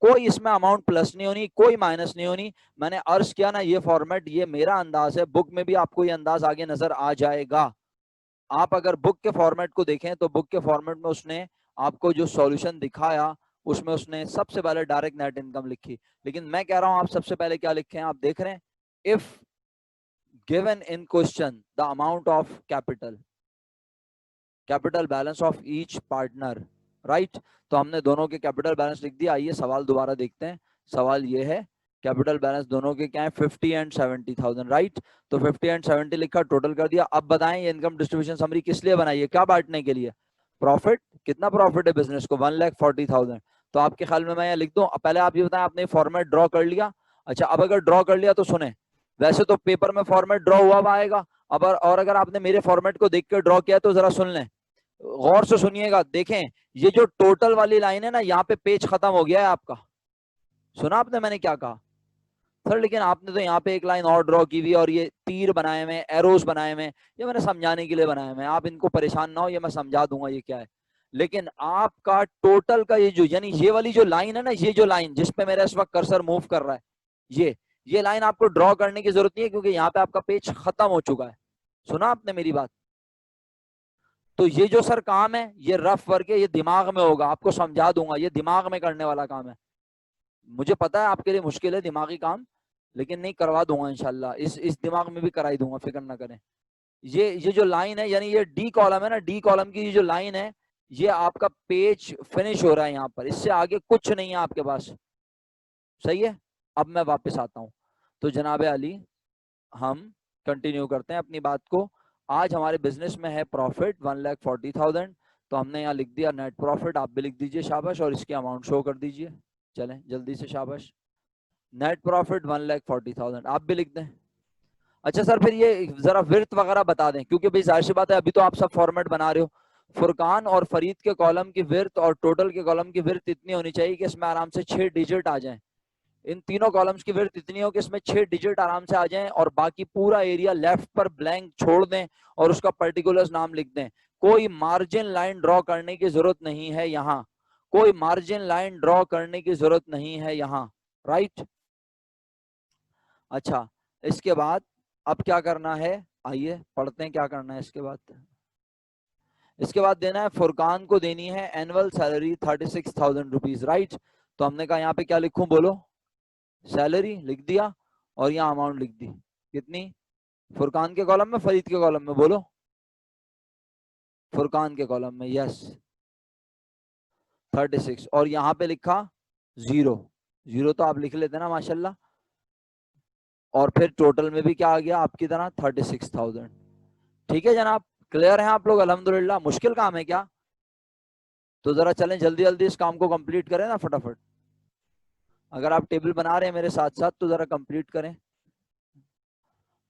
कोई इसमें अमाउंट प्लस नहीं होनी, कोई माइनस नहीं होनी। मैंने अर्ज किया ना, ये फॉर्मेट, ये मेरा अंदाज है, बुक में भी आपको ये अंदाज आगे नजर आ जाएगा। आप अगर बुक के फॉर्मेट को देखें तो बुक के फॉर्मेट में उसने आपको जो सॉल्यूशन दिखाया, उसमें उसने सबसे पहले डायरेक्ट नेट इनकम लिखी, लेकिन मैं कह रहा हूं आप सबसे पहले क्या लिखें, आप देख रहे हैं, if given in question the amount of capital balance of each partner, right? तो हमने दोनों के कैपिटल बैलेंस लिख दिया। आइए सवाल दोबारा देखते हैं। सवाल ये है, कैपिटल बैलेंस दोनों के क्या है, 50 एंड 70,000, राइट? तो 50 एंड 70 लिखा, टोटल कर दिया। अब बताएं ये इनकम डिस्ट्रीब्यूशन समरी किस लिए बनाई है, क्या बांटने के लिए? प्रॉफिट, कितना प्रॉफिट है बिजनेस को? 1,40,000। तो आपके ख्याल में मैं यहाँ लिख दूं? पहले आप ये बताएं, आपने फॉर्मेट ड्रॉ कर लिया? अच्छा, अब अगर ड्रॉ कर लिया तो सुने, वैसे तो पेपर में फॉर्मेट ड्रॉ हुआ आएगा, अब और अगर आपने मेरे फॉर्मेट को देख कर ड्रॉ किया तो जरा सुन लें, गौर से सुनिएगा। देखें, ये जो टोटल वाली लाइन है ना, यहाँ पे पेज खत्म हो गया है आपका। सुना आपने मैंने क्या कहा? सर लेकिन आपने तो यहाँ पे एक लाइन और ड्रॉ की हुई और ये तीर बनाए हुए, एरोस बनाए हुए, ये मैंने समझाने के लिए बनाए हुए, आप इनको परेशान ना हो, ये मैं समझा दूंगा ये क्या है। लेकिन आपका टोटल का ये जो, यानी ये वाली जो लाइन है ना, ये जो लाइन जिस पे मेरा इस वक्त कर्सर मूव कर रहा है, ये लाइन आपको ड्रॉ करने की जरूरत नहीं है, क्योंकि यहाँ पे आपका पेज खत्म हो चुका है। सुना आपने मेरी बात? तो ये जो सर काम है, ये रफ वर्क है, ये दिमाग में होगा, आपको समझा दूंगा, ये दिमाग में करने वाला काम है। मुझे पता है आपके लिए मुश्किल है दिमागी काम, लेकिन नहीं, करवा दूंगा इंशाल्लाह, इस दिमाग में भी कराई दूंगा, फिक्र ना करें। ये जो लाइन है, यानी ये डी कॉलम है ना, डी कॉलम की ये जो लाइन है, ये आपका पेज फिनिश हो रहा है यहाँ पर, इससे आगे कुछ नहीं है आपके पास। सही है, अब मैं वापस आता हूँ। तो जनाब अली, हम कंटिन्यू करते हैं अपनी बात को। आज हमारे बिजनेस में है प्रॉफिट 1,40,000, तो हमने यहाँ लिख दिया नेट प्रॉफिट, आप भी लिख दीजिए शाबाश, और इसकी अमाउंट शो कर दीजिए। चलें जल्दी से, शाबाश। नेट प्रॉफिट 1,40,000, आप भी लिख दें। अच्छा सर, फिर ये जरा विर्थ वगैरह बता दें, क्योंकि भाई जाहिर सी बात है, अभी तो आप सब फॉर्मेट बना रहे हो। फुरकान और फरीद के कॉलम की विर्थ और टोटल के कॉलम की विर्थ इतनी होनी चाहिए कि इसमें आराम से 6 डिजिट आ जाएं। इन तीनों कॉलम्स की विड्थ इतनी हो कि इसमें 6 डिजिट आराम से आ जाएं, और बाकी पूरा एरिया लेफ्ट पर ब्लैंक छोड़ दें और उसका पर्टिकुलर नाम लिख दें। कोई मार्जिन लाइन ड्रॉ करने की जरूरत नहीं है यहाँ, कोई मार्जिन लाइन ड्रॉ करने की जरूरत नहीं है यहाँ, राइट। अच्छा, इसके बाद अब क्या करना है, आइए पढ़ते हैं क्या करना है इसके बाद। इसके बाद देना है, फुरकान को देनी है एनुअल सैलरी 36,000 रुपीज, राइट। तो हमने कहा यहाँ पे क्या लिखूं, बोलो? सैलरी लिख दिया, और यहाँ अमाउंट लिख दी। कितनी? फुरकान के कॉलम में, फरीद के कॉलम में, बोलो? फुरकान के कॉलम में, यस 36, और यहाँ पे लिखा 0, 0 तो आप लिख लेते ना माशाल्लाह। और फिर टोटल में भी क्या आ गया आपकी तरह, 36,000। ठीक है जनाब, क्लियर है आप लोग? अल्हम्दुलिल्लाह। मुश्किल काम है क्या? तो जरा चलें जल्दी जल्दी इस काम को कंप्लीट करें ना फटाफट। अगर आप टेबल बना रहे हैं मेरे साथ साथ तो जरा कंप्लीट करें।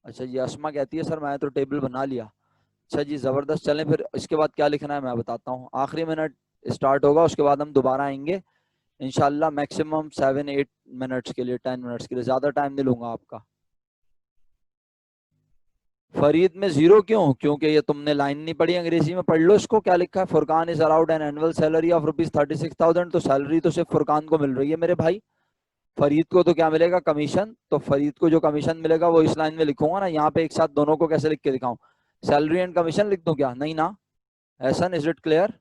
अच्छा, ये अस्मा कहती है सर मैं तो टेबल बना लिया। अच्छा जी, जबरदस्त। चलें फिर इसके बाद क्या लिखना है मैं बताता हूँ। आखिरी मिनट स्टार्ट होगा, उसके बाद हम दोबारा आएंगे इंशाल्लाह, मैक्सिमम 7-8 मिनट्स के लिए, 10 मिनट्स के लिए, ज्यादा टाइम नहीं लूंगा आपका। फरीद में 0 क्यों? क्योंकि ये तुमने लाइन नहीं पढ़ी, अंग्रेजी में पढ़ लो इसको। क्या लिखा है? Furqan is allowed an annual salary of ₹36,000। तो सैलरी तो सिर्फ फुरकान को मिल रही है मेरे भाई, फरीद को तो क्या मिलेगा? कमीशन। तो फरीद को जो कमीशन मिलेगा वो इस लाइन में लिखूंगा ना, यहाँ पे एक साथ दोनों को कैसे लिख के दिखाऊं? सैलरी एंड कमीशन लिख दूं क्या? नहीं ना। ऐसा, इज इट क्लियर?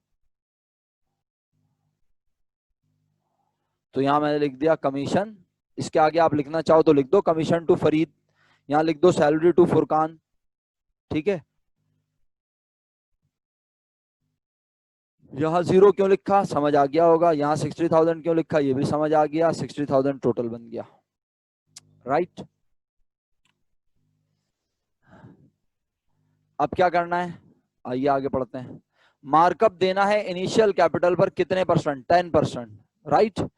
तो यहाँ मैंने लिख दिया कमीशन, इसके आगे आप लिखना चाहो तो लिख दो कमीशन टू फरीद, यहाँ लिख दो सैलरी टू फुरकान। ठीक है, यहाँ 0 क्यों लिखा समझ आ गया होगा, यहाँ 60,000 क्यों लिखा ये भी समझ आ गया, 60,000 टोटल बन गया, राइट। अब क्या करना है, आइए आगे पढ़ते हैं। मार्कअप देना है इनिशियल कैपिटल पर कितने परसेंट? 10%, राइट।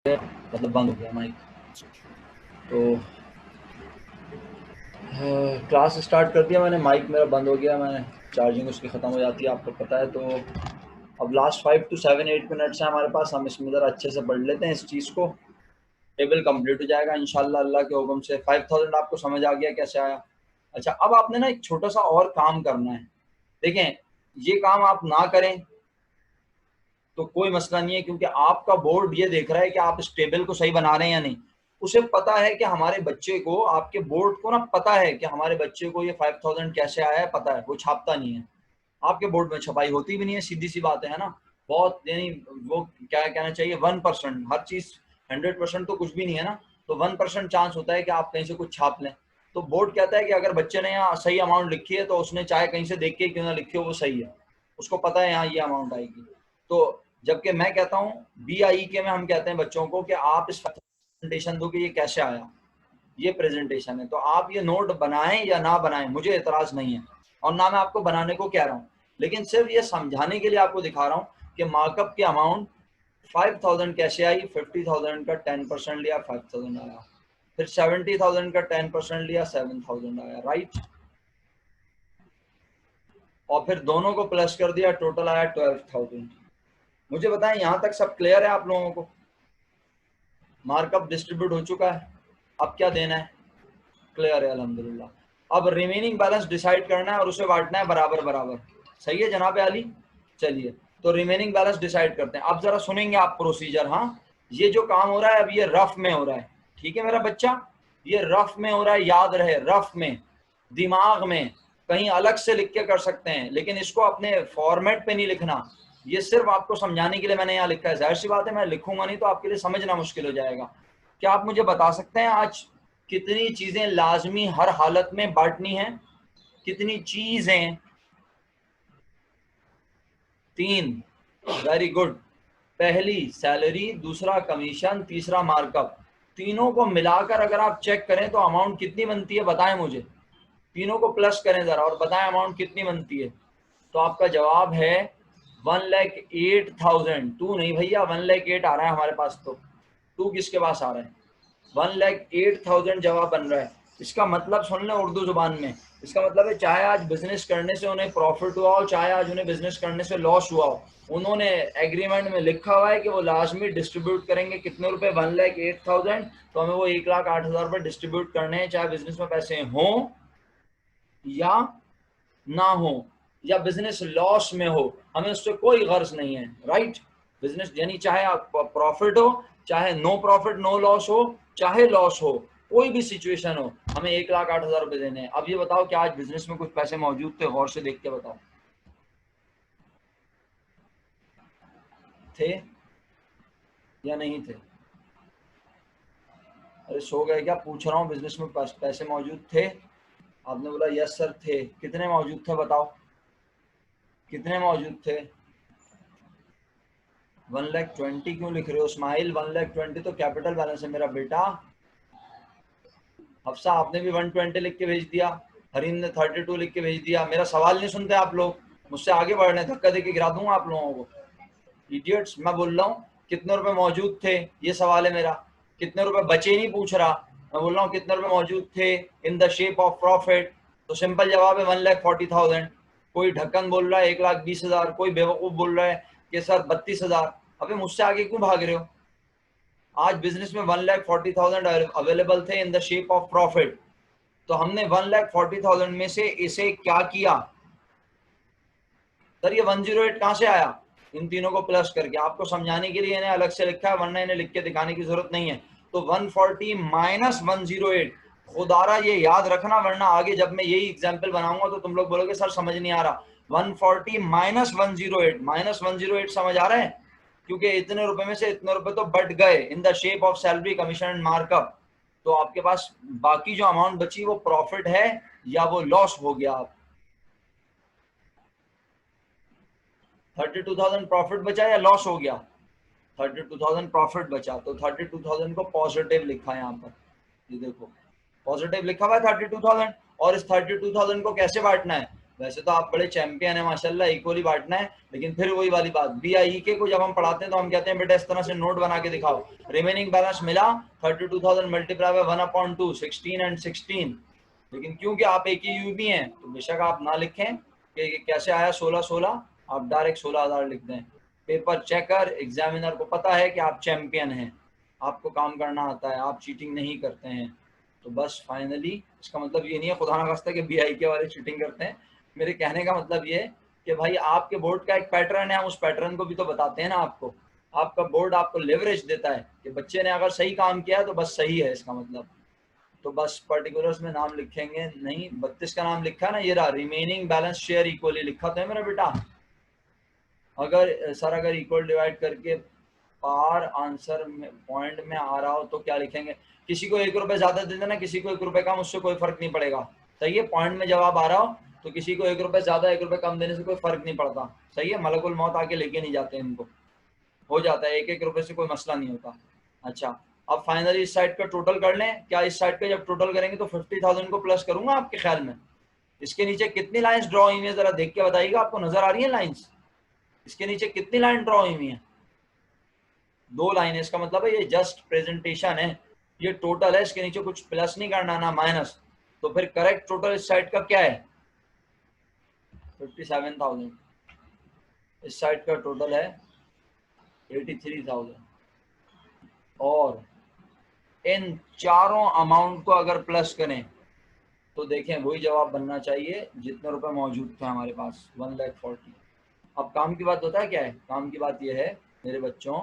मतलब बंद हो गया माइक। तो क्लास स्टार्ट कर दिया मैंने, माइक मेरा बंद हो गया, मैंने चार्जिंग उसकी ख़त्म हो जाती है आपको पता है। तो अब लास्ट 5 to 7-8 मिनट्स है हमारे पास, हम इसमें ज़रा अच्छे से पढ़ लेते हैं इस चीज़ को, टेबल कंप्लीट हो जाएगा इंशाल्लाह अल्लाह के हुक्म से। 5,000 आपको समझ आ गया कैसे आया? अच्छा, अब आपने ना एक छोटा सा और काम करना है। देखें, ये काम आप ना करें तो कोई मसला नहीं है, क्योंकि आपका बोर्ड ये देख रहा है कि आप इस टेबल को सही बना रहे हैं या नहीं। उसे पता है कि हमारे बच्चे को, आपके बोर्ड को ना पता है कि हमारे बच्चे को ये 5,000 कैसे आया है, पता है। वो छापता नहीं है, आपके बोर्ड में छपाई होती भी नहीं है, सीधी सी बात है ना। बहुत, यानी वो क्या कहना चाहिए, 1%, हर चीज 100% तो कुछ भी नहीं है ना। तो 1% चांस होता है कि आप कहीं से कुछ छाप लें। तो बोर्ड कहता है कि अगर बच्चे ने यहाँ सही अमाउंट लिखी है तो उसने चाहे कहीं से देख के क्यों ना लिखी हो, वो सही है, उसको पता है यहाँ ये अमाउंट आएगी। तो जबकि मैं कहता हूँ BIEK में हम कहते हैं बच्चों को कि आप इस प्रेजेंटेशन दो कि ये कैसे आया, ये प्रेजेंटेशन है, तो आप ये नोट बनाएं या ना बनाएं मुझे एतराज नहीं है, और ना मैं आपको बनाने को कह रहा हूँ, लेकिन सिर्फ ये समझाने के लिए आपको दिखा रहा हूँ कि मार्कअप की अमाउंट 5000 कैसे आई। 50,000 का 10% लिया 5000 आया, फिर 70,000 का 10% लिया 7000 आया, राइट, और फिर दोनों को प्लस कर दिया, टोटल आया 12,000। मुझे बताएं यहां तक सब क्लियर है आप लोगों को? मार्कअप डिस्ट्रीब्यूट हो चुका है, अब क्या देना है? क्लियर है अल्हम्दुलिल्लाह। अब रिमेनिंग बैलेंस डिसाइड करना है और उसे बांटना है बराबर बराबर, सही है जनाब अली? चलिए तो रिमेनिंग बैलेंस डिसाइड करते हैं। अब जरा सुनेंगे आप प्रोसीजर। हाँ, ये जो काम हो रहा है अब ये रफ में हो रहा है, ठीक है मेरा बच्चा, ये रफ में हो रहा है, याद रहे रफ में, दिमाग में कहीं अलग से लिख के कर सकते हैं, लेकिन इसको अपने फॉर्मेट पे नहीं लिखना, ये सिर्फ आपको समझाने के लिए मैंने यहाँ लिखा है। जाहिर सी बात है मैं लिखूंगा नहीं तो आपके लिए समझना मुश्किल हो जाएगा। क्या आप मुझे बता सकते हैं आज कितनी चीजें लाजमी हर हालत में बांटनी है? कितनी चीजें? 3। Very good. पहली सैलरी, दूसरा कमीशन, तीसरा मार्कअप। तीनों को मिलाकर अगर आप चेक करें तो अमाउंट कितनी बनती है बताएं मुझे, तीनों को प्लस करें जरा और बताएं अमाउंट कितनी बनती है। तो आपका जवाब है 1,08,000। 2 नहीं भैया, 1,08,000 आ रहा है हमारे पास, तो 2 किसके पास आ रहा है? 1,08,000 जवाब बन रहा है। इसका मतलब सुन लें उर्दू जुबान में, इसका मतलब है चाहे आज बिजनेस करने से उन्हें प्रॉफिट हुआ हो, चाहे आज उन्हें बिजनेस करने से लॉस हुआ हो, उन्होंने एग्रीमेंट में लिखा हुआ है कि वो लाजमी डिस्ट्रीब्यूट करेंगे कितने रुपए, 1,08,000, तो हमें वो 1,08,000 रुपए डिस्ट्रीब्यूट करने हैं, चाहे बिजनेस में पैसे हों या ना हो, या बिजनेस लॉस में हो, हमें उससे कोई गर्ज नहीं है, राइट। बिजनेस यानी चाहे प्रॉफिट हो, चाहे नो प्रॉफिट नो लॉस हो, चाहे लॉस हो, कोई भी सिचुएशन हो, हमें 1,08,000 रुपए देने हैं। अब ये बताओ कि आज बिजनेस में कुछ पैसे मौजूद थे? गौर से देख के बताओ, थे या नहीं थे? अरे सो गए क्या? पूछ रहा हूँ, बिजनेस में पैसे मौजूद थे? आपने बोला यस सर थे। कितने मौजूद थे बताओ, कितने मौजूद थे? 1,20,000 क्यों लिख रहे हो स्माइल? 1,20,000 तो कैपिटल बैलेंस है मेरा बेटा। हफ्सा आपने भी 120 लिख के भेज दिया, हरीम ने 32 लिख के भेज दिया। मेरा सवाल नहीं सुनते आप लोग, मुझसे आगे बढ़ रहे हैं, धक्का देके गिरा दूंगा आप लोगों को। इडियट्स, मैं बोल रहा हूँ कितने रुपए मौजूद थे, ये सवाल है मेरा। कितने रुपए बचे नहीं पूछ रहा, मैं बोल रहा हूँ कितने रुपए मौजूद थे इन द शेप ऑफ प्रॉफिट। तो सिंपल जवाब है 1,40,000। कोई ढक्कन बोल रहा है 1,20,000, कोई बेवकूफ बोल रहा है कि सर 32,000। अबे मुझसे आगे क्यों भाग रहे हो? आज बिजनेस में 1,40,000 अवेलेबल थे इन द शेप ऑफ प्रॉफिट, तो हमने 1,40,000 में से इसे क्या किया? सर ये 108 कहां से आया? इन तीनों को प्लस करके, आपको समझाने के लिए इन्हें अलग से लिखा है, वरना इन्हें लिख के दिखाने की जरूरत नहीं है। तो 140 माइनस 108, खुदारा ये याद रखना, वरना आगे जब मैं यही एग्जाम्पल बनाऊंगा तो तुम लोग बोलोगे सर समझ नहीं आ रहा। 140 माइनस 108, माइनस 108 समझ आ रहा है? क्योंकि इतने रुपए में से इतने रुपए तो बट गए इन the shape of salary, commission and markup. तो आपके पास बाकी जो अमाउंट बची वो प्रॉफिट है या वो लॉस हो गया? आप 32,000 प्रॉफिट बचा या लॉस हो गया? 32,000 प्रॉफिट बचा, तो 32,000 को पॉजिटिव लिखा है यहाँ पर, ये देखो पॉजिटिव लिखा हुआ है 32,000। और इस 32,000 को कैसे बांटना है? वैसे तो आप बड़े चैंपियन है माशाल्लाह, इक्वली बांटना है, लेकिन फिर वही वाली बात, BIEK को जब हम पढ़ाते हैं तो हम कहते हैं बेटा इस तरह से नोट बना के दिखाओ। रिमेनिंग बैलेंस मिला 32,000 मल्टीप्लाई बाय 1/2, 16 एंड 16। लेकिन क्योंकि आप एक ही यूबी हैं तो बेशक आप ना लिखें कि कैसे आया 16-16, आप डायरेक्ट 16,000 लिख दें। पेपर चेकर एग्जामिनर को पता है कि आप चैंपियन हैं, आपको काम करना आता है, आप चीटिंग नहीं करते हैं। तो बस फाइनली इसका मतलब ये नहीं है खुदा ना खास्ता कि BIK वाले चीटिंग करते हैं। मेरे कहने का मतलब ये कि भाई आपके बोर्ड का एक पैटर्न है, हम उस पैटर्न को भी तो बताते हैं ना आपको। आपका बोर्ड आपको लेवरेज देता है कि बच्चे ने अगर सही काम किया तो बस सही है इसका मतलब। तो बस पर्टिकुलर्स में नाम लिखेंगे नहीं। 32 का नाम लिखा है ना, ये रहा, रिमेनिंग बैलेंस शेयर इक्वली लिखा तो है मेरा बेटा। अगर सर अगर इक्वल डिवाइड करके पार आंसर में पॉइंट में आ रहा हो तो क्या लिखेंगे? किसी को 1 रुपए ज्यादा दे देना, किसी को 1 रुपए कम, उससे कोई फर्क नहीं पड़ेगा। सही है, पॉइंट में जवाब आ रहा हो तो किसी को 1 रुपए ज्यादा 1 रुपए कम देने से कोई फर्क नहीं पड़ता। सही है, मलकुल मौत आके लेके नहीं जाते इनको। हो जाता है, 1-1 रुपए से कोई मसला नहीं होता। अच्छा, अब फाइनली इस साइड का टोटल कर लें। क्या इस साइड का जब टोटल करेंगे तो 50,000 को प्लस करूंगा आपके ख्याल में? इसके नीचे कितनी लाइंस ड्रॉ हुई है जरा देख के बताइएगा, आपको नजर आ रही है लाइंस? इसके नीचे कितनी लाइन ड्रॉ हुई है? 2 लाइन है। इसका मतलब है ये जस्ट प्रेजेंटेशन है, ये टोटल है, इसके नीचे कुछ प्लस नहीं करना ना माइनस। तो फिर करेक्ट टोटल इस साइड का क्या है? 57,000। इस साइड का टोटल है 83,000। और इन चारों अमाउंट को अगर प्लस करें तो देखें वही जवाब बनना चाहिए जितने रुपए मौजूद थे हमारे पास, 1,40,000। अब काम की बात होता है क्या है? काम की बात यह है मेरे बच्चों,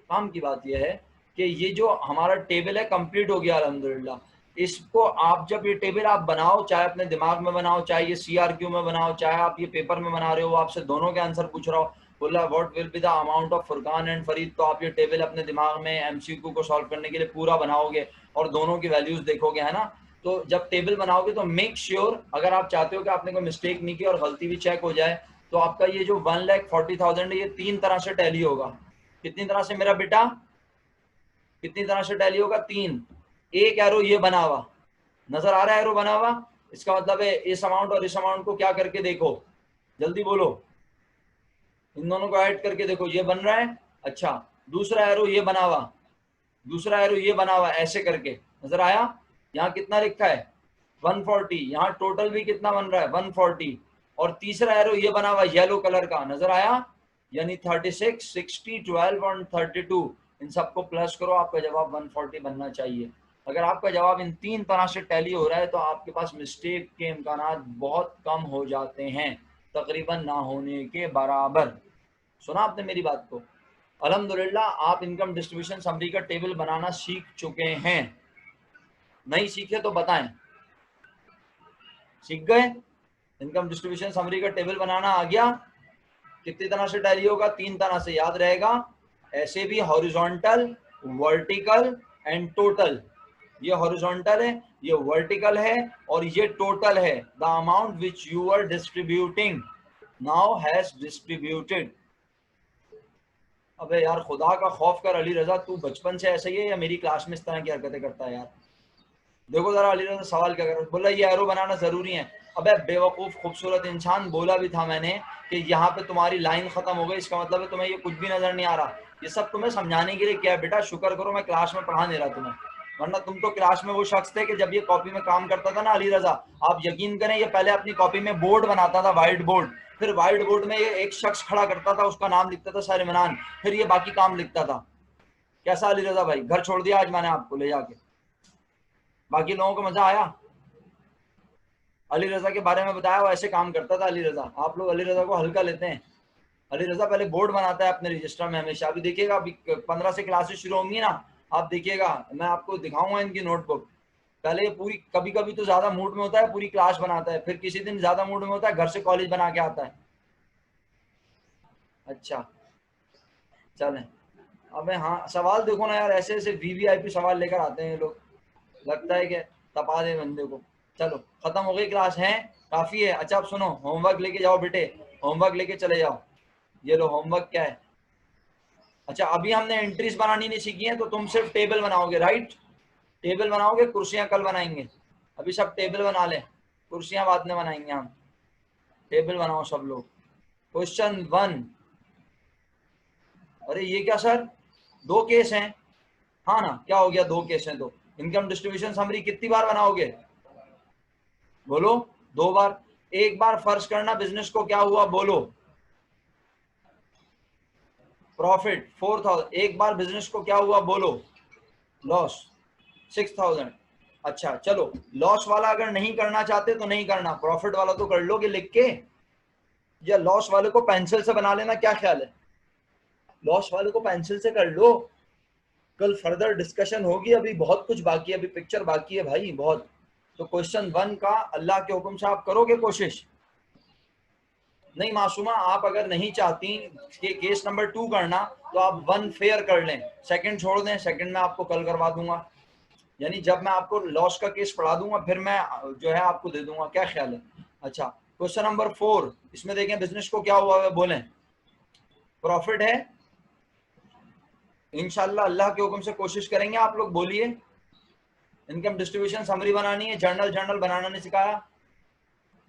काम की बात यह है कि ये जो हमारा टेबल है कंप्लीट हो गया अल्हम्दुलिल्लाह। इसको आप जब ये टेबल आप बनाओ, चाहे अपने दिमाग में बनाओ, चाहे ये CRQ में बनाओ, चाहे आप ये पेपर में बना रहे हो, आपसे दोनों के आंसर पूछ रहा हो, बोला what will be the amount of Furqan and Farid, तो आप ये टेबल अपने दिमाग में MCQ को सॉल्व करने के लिए पूरा बनाओगे और दोनों की वैल्यूज देखोगे, है ना? तो जब टेबल बनाओगे तो मेक श्योर, अगर आप चाहते हो कि आपने कोई मिस्टेक नहीं की और गलती भी चेक हो जाए, तो आपका ये जो 1,40,000 है ये 3 तरह से टैली होगा। कितनी तरह से मेरा बेटा? कितनी तरह से टैली होगा? 3। एक एरो ये बना हुआ नजर आ रहा है, एरो बना हुआ, इसका मतलब है इस अमाउंट और इस अमाउंट को क्या करके देखो, जल्दी बोलो, इन दोनों को ऐड करके देखो, ये बन रहा है। अच्छा, दूसरा एरो ये बना हुआ, दूसरा एरो ये बना हुआ, ऐसे करके नजर आया? यहाँ कितना लिखा है? 140। यहाँ टोटल भी कितना बन रहा है? 140। और तीसरा एरो ये बना हुआ येलो कलर का, नजर आया? यानी 36, 60, 12 और 32, इन सबको प्लस करो, आपका जवाब 140 बनना चाहिए। अगर आपका जवाब इन 3 तरह से टैली हो रहा है तो आपके पास मिस्टेक के इम्कानात बहुत कम हो जाते हैं, तकरीबन ना होने के बराबर। सुना आपने मेरी बात को? अल्हम्दुलिल्लाह आप इनकम डिस्ट्रीब्यूशन समरी का टेबल बनाना सीख चुके हैं। नहीं सीखे तो बताएं। सीख गए? इनकम डिस्ट्रीब्यूशन समरी का टेबल बनाना आ गया? कितनी तरह से टैली होगा? 3 तरह से, याद रहेगा। ऐसे भी हॉरिजॉन्टल, वर्टिकल एंड टोटल। ये हॉरिजॉन्टल है, ये वर्टिकल है और ये टोटल है। The amount which you are distributing now has distributed. अबे यार खुदा का खौफ कर अली रजा, तू बचपन से ऐसा ही है या मेरी क्लास में इस तरह की हरकतें करता है यार? देखो जरा अली रजा सवाल क्या कर रहा है, बोला ये एरो बनाना जरूरी है। अबे बेवकूफ खूबसूरत इंसान, बोला भी था मैंने कि यहाँ पे तुम्हारी लाइन खत्म हो गई, इसका मतलब है तुम्हें ये कुछ भी नजर नहीं आ रहा। ये सब तुम्हें समझाने के लिए क्या है बेटा, शुक्र करो मैं क्लास में पढ़ा नहीं रहा तुम्हें, वरना तुम तो क्लास में वो शख्स थे कि जब ये कॉपी में काम करता था ना अली रजा, आप यकीन करें ये पहले अपनी कॉपी में बोर्ड बनाता था, व्हाइट बोर्ड, फिर व्हाइट बोर्ड में ये एक शख्स खड़ा करता था, उसका नाम लिखता था सर इमरान, फिर ये बाकी काम लिखता था। कैसा अली रजा भाई? घर छोड़ दिया आज मैंने आपको ले जाके? बाकी लोगों को मजा आया? अली रजा के बारे में बताया, वो ऐसे काम करता था अली रजा। आप लोग अली रजा को हल्का लेते हैं। अली रजा पहले बोर्ड बनाता है अपने रजिस्टर में हमेशा। अभी देखिएगा, अभी 15 से क्लासेस शुरू होंगी ना, आप देखिएगा, मैं आपको दिखाऊंगा इनकी नोटबुक। पहले ये पूरी, कभी कभी तो ज्यादा मूड में होता है पूरी क्लास बनाता है, फिर किसी दिन ज्यादा मूड में होता है घर से कॉलेज बना के आता है। अच्छा चलें, अबे हाँ सवाल देखो ना यार, ऐसे ऐसे VVIP सवाल लेकर आते हैं ये लोग, लगता है कि तपा दे बंदे को। चलो खत्म हो गई क्लास है, काफी है। अच्छा अब सुनो, होमवर्क लेके जाओ बेटे, होमवर्क लेके चले जाओ। ये लो होमवर्क क्या है। अच्छा अभी हमने एंट्रीज बनानी नहीं सीखी है, तो तुम सिर्फ टेबल बनाओगे, राइट? टेबल बनाओगे, कुर्सियां कल बनाएंगे। अभी सब टेबल बना लें, कुर्सियां बाद में बनाएंगे हम। टेबल बनाओ सब लोग। क्वेश्चन 1। अरे ये क्या सर, 2 केस हैं? हाँ ना, क्या हो गया, 2 केस हैं तो इनकम डिस्ट्रीब्यूशन समरी कितनी बार बनाओगे? बोलो। 2 बार। एक बार फर्ज करना बिजनेस को क्या हुआ, बोलो। प्रॉफिट 4,000। एक बार बिजनेस को क्या हुआ, बोलो। लॉस 6,000। अच्छा चलो, लॉस वाला अगर नहीं करना चाहते तो नहीं करना, प्रॉफिट वाला तो कर लोगे लिख के, या लॉस वाले को पेंसिल से बना लेना, क्या ख्याल है? लॉस वाले को पेंसिल से कर लो, कल फर्दर डिस्कशन होगी, अभी बहुत कुछ बाकी है, अभी पिक्चर बाकी है भाई बहुत। तो क्वेश्चन 1 का अल्लाह के हुक्म से आप करोगे कोशिश? नहीं मासूमा, आप अगर नहीं चाहती कि केस नंबर 2 करना तो आप 1 फेयर कर लें, सेकंड छोड़ दें, सेकंड में आपको कल करवा दूंगा, यानी जब मैं आपको लॉस का केस पढ़ा दूंगा फिर मैं जो है आपको दे दूंगा, क्या ख्याल है? अच्छा क्वेश्चन नंबर 4, इसमें देखें बिजनेस को क्या हुआ है, बोलें। प्रॉफिट है, इंशाल्लाह अल्लाह के हुक्म से कोशिश करेंगे। आप लोग बोलिए। इनकम डिस्ट्रीब्यूशन समरी बनानी है, जर्नल बनाना नहीं सिखाया।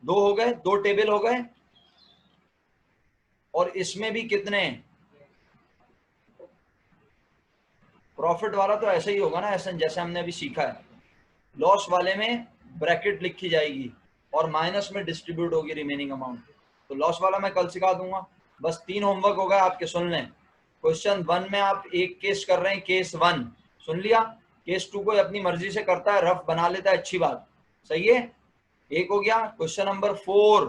2 हो गए, 2 टेबल हो गए। और इसमें भी कितने, प्रॉफिट वाला तो ऐसे ही होगा ना, ऐसे जैसे हमने अभी सीखा है। लॉस वाले में ब्रैकेट लिखी जाएगी और माइनस में डिस्ट्रीब्यूट होगी रिमेनिंग अमाउंट। तो लॉस वाला मैं कल सिखा दूंगा। बस 3 होमवर्क हो गए आपके, सुन लें। क्वेश्चन 1 में आप एक केस कर रहे हैं, केस 1 सुन लिया। केस 2 को अपनी मर्जी से करता है, रफ बना लेता है, अच्छी बात, सही है। एक हो गया। क्वेश्चन नंबर 4,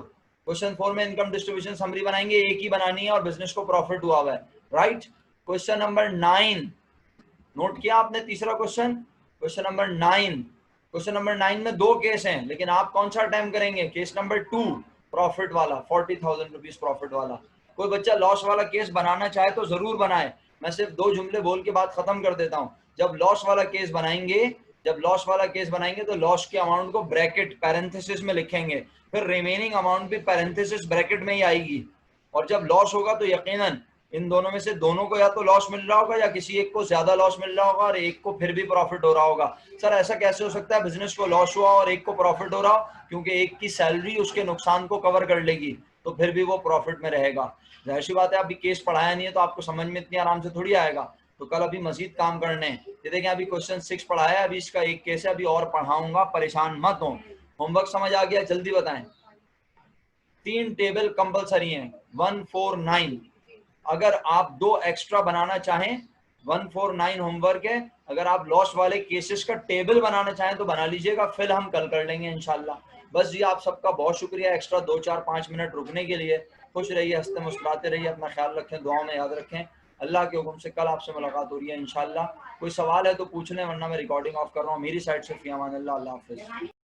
क्वेश्चन 4 में इनकम डिस्ट्रीब्यूशन समरी बनाएंगे, एक ही बनानी है और बिजनेस को प्रॉफिट हुआ हुआ है, राइट। क्वेश्चन नंबर 9 नोट किया आपने, तीसरा question, question number 9। Question number 9 में 2 केस हैं, लेकिन आप कौन सा अटेम्प्ट करेंगे, केस नंबर 2 प्रॉफिट वाला, 40,000 रुपीज प्रॉफिट वाला। कोई बच्चा लॉस वाला केस बनाना चाहे तो जरूर बनाए। मैं सिर्फ 2 जुमले बोल के बात खत्म कर देता हूं। जब लॉस वाला केस बनाएंगे, तो लॉस के अमाउंट को ब्रैकेट पैरेंथेसिस में लिखेंगे, फिर रिमेनिंग अमाउंट भी पैरेंथेसिस ब्रैकेट में ही आएगी। और जब लॉस होगा तो यकीनन इन दोनों में से दोनों को या तो लॉस मिल रहा होगा या किसी एक को ज्यादा लॉस मिल रहा होगा और एक को फिर भी प्रॉफिट हो रहा होगा। सर ऐसा कैसे हो सकता है बिजनेस को लॉस हुआ और एक को प्रॉफिट हो रहा हो? क्योंकि एक की सैलरी उसके नुकसान को कवर कर लेगी, तो फिर भी वो प्रॉफिट में रहेगा। जाहिर सी बात है, अभी केस पढ़ाया नहीं है तो आपको समझ में इतनी आराम से थोड़ी आएगा। तो कल अभी मजीद काम करने हैं। ये देखें, अभी क्वेश्चन 6 पढ़ाया है, अभी इसका एक केस है, अभी और पढ़ाऊंगा, परेशान मत हो। होमवर्क समझ आ गया? जल्दी बताएं। 3 टेबल कंपलसरी हैं, 1, 4, 9। अगर आप 2 एक्स्ट्रा बनाना चाहें, 1, 4, 9 होमवर्क है। अगर आप लॉस वाले केसेस का टेबल बनाना चाहें तो बना लीजिएगा, फिर हम कल कर लेंगे इंशाल्लाह। बस जी, आप सबका बहुत शुक्रिया एक्स्ट्रा 2, 4, 5 मिनट रुकने के लिए। खुश रहिए, हंसते मुस्कुराते रहिए, अपना ख्याल रखें, दुआओं में याद रखें। अल्लाह के हुक्म से कल आपसे मुलाकात हो रही है इंशाल्लाह। कोई सवाल है तो पूछ लें, वरना मैं रिकॉर्डिंग ऑफ कर रहा हूँ। मेरी साइड से फी अमान अल्लाह, अल्लाह हाफिज़।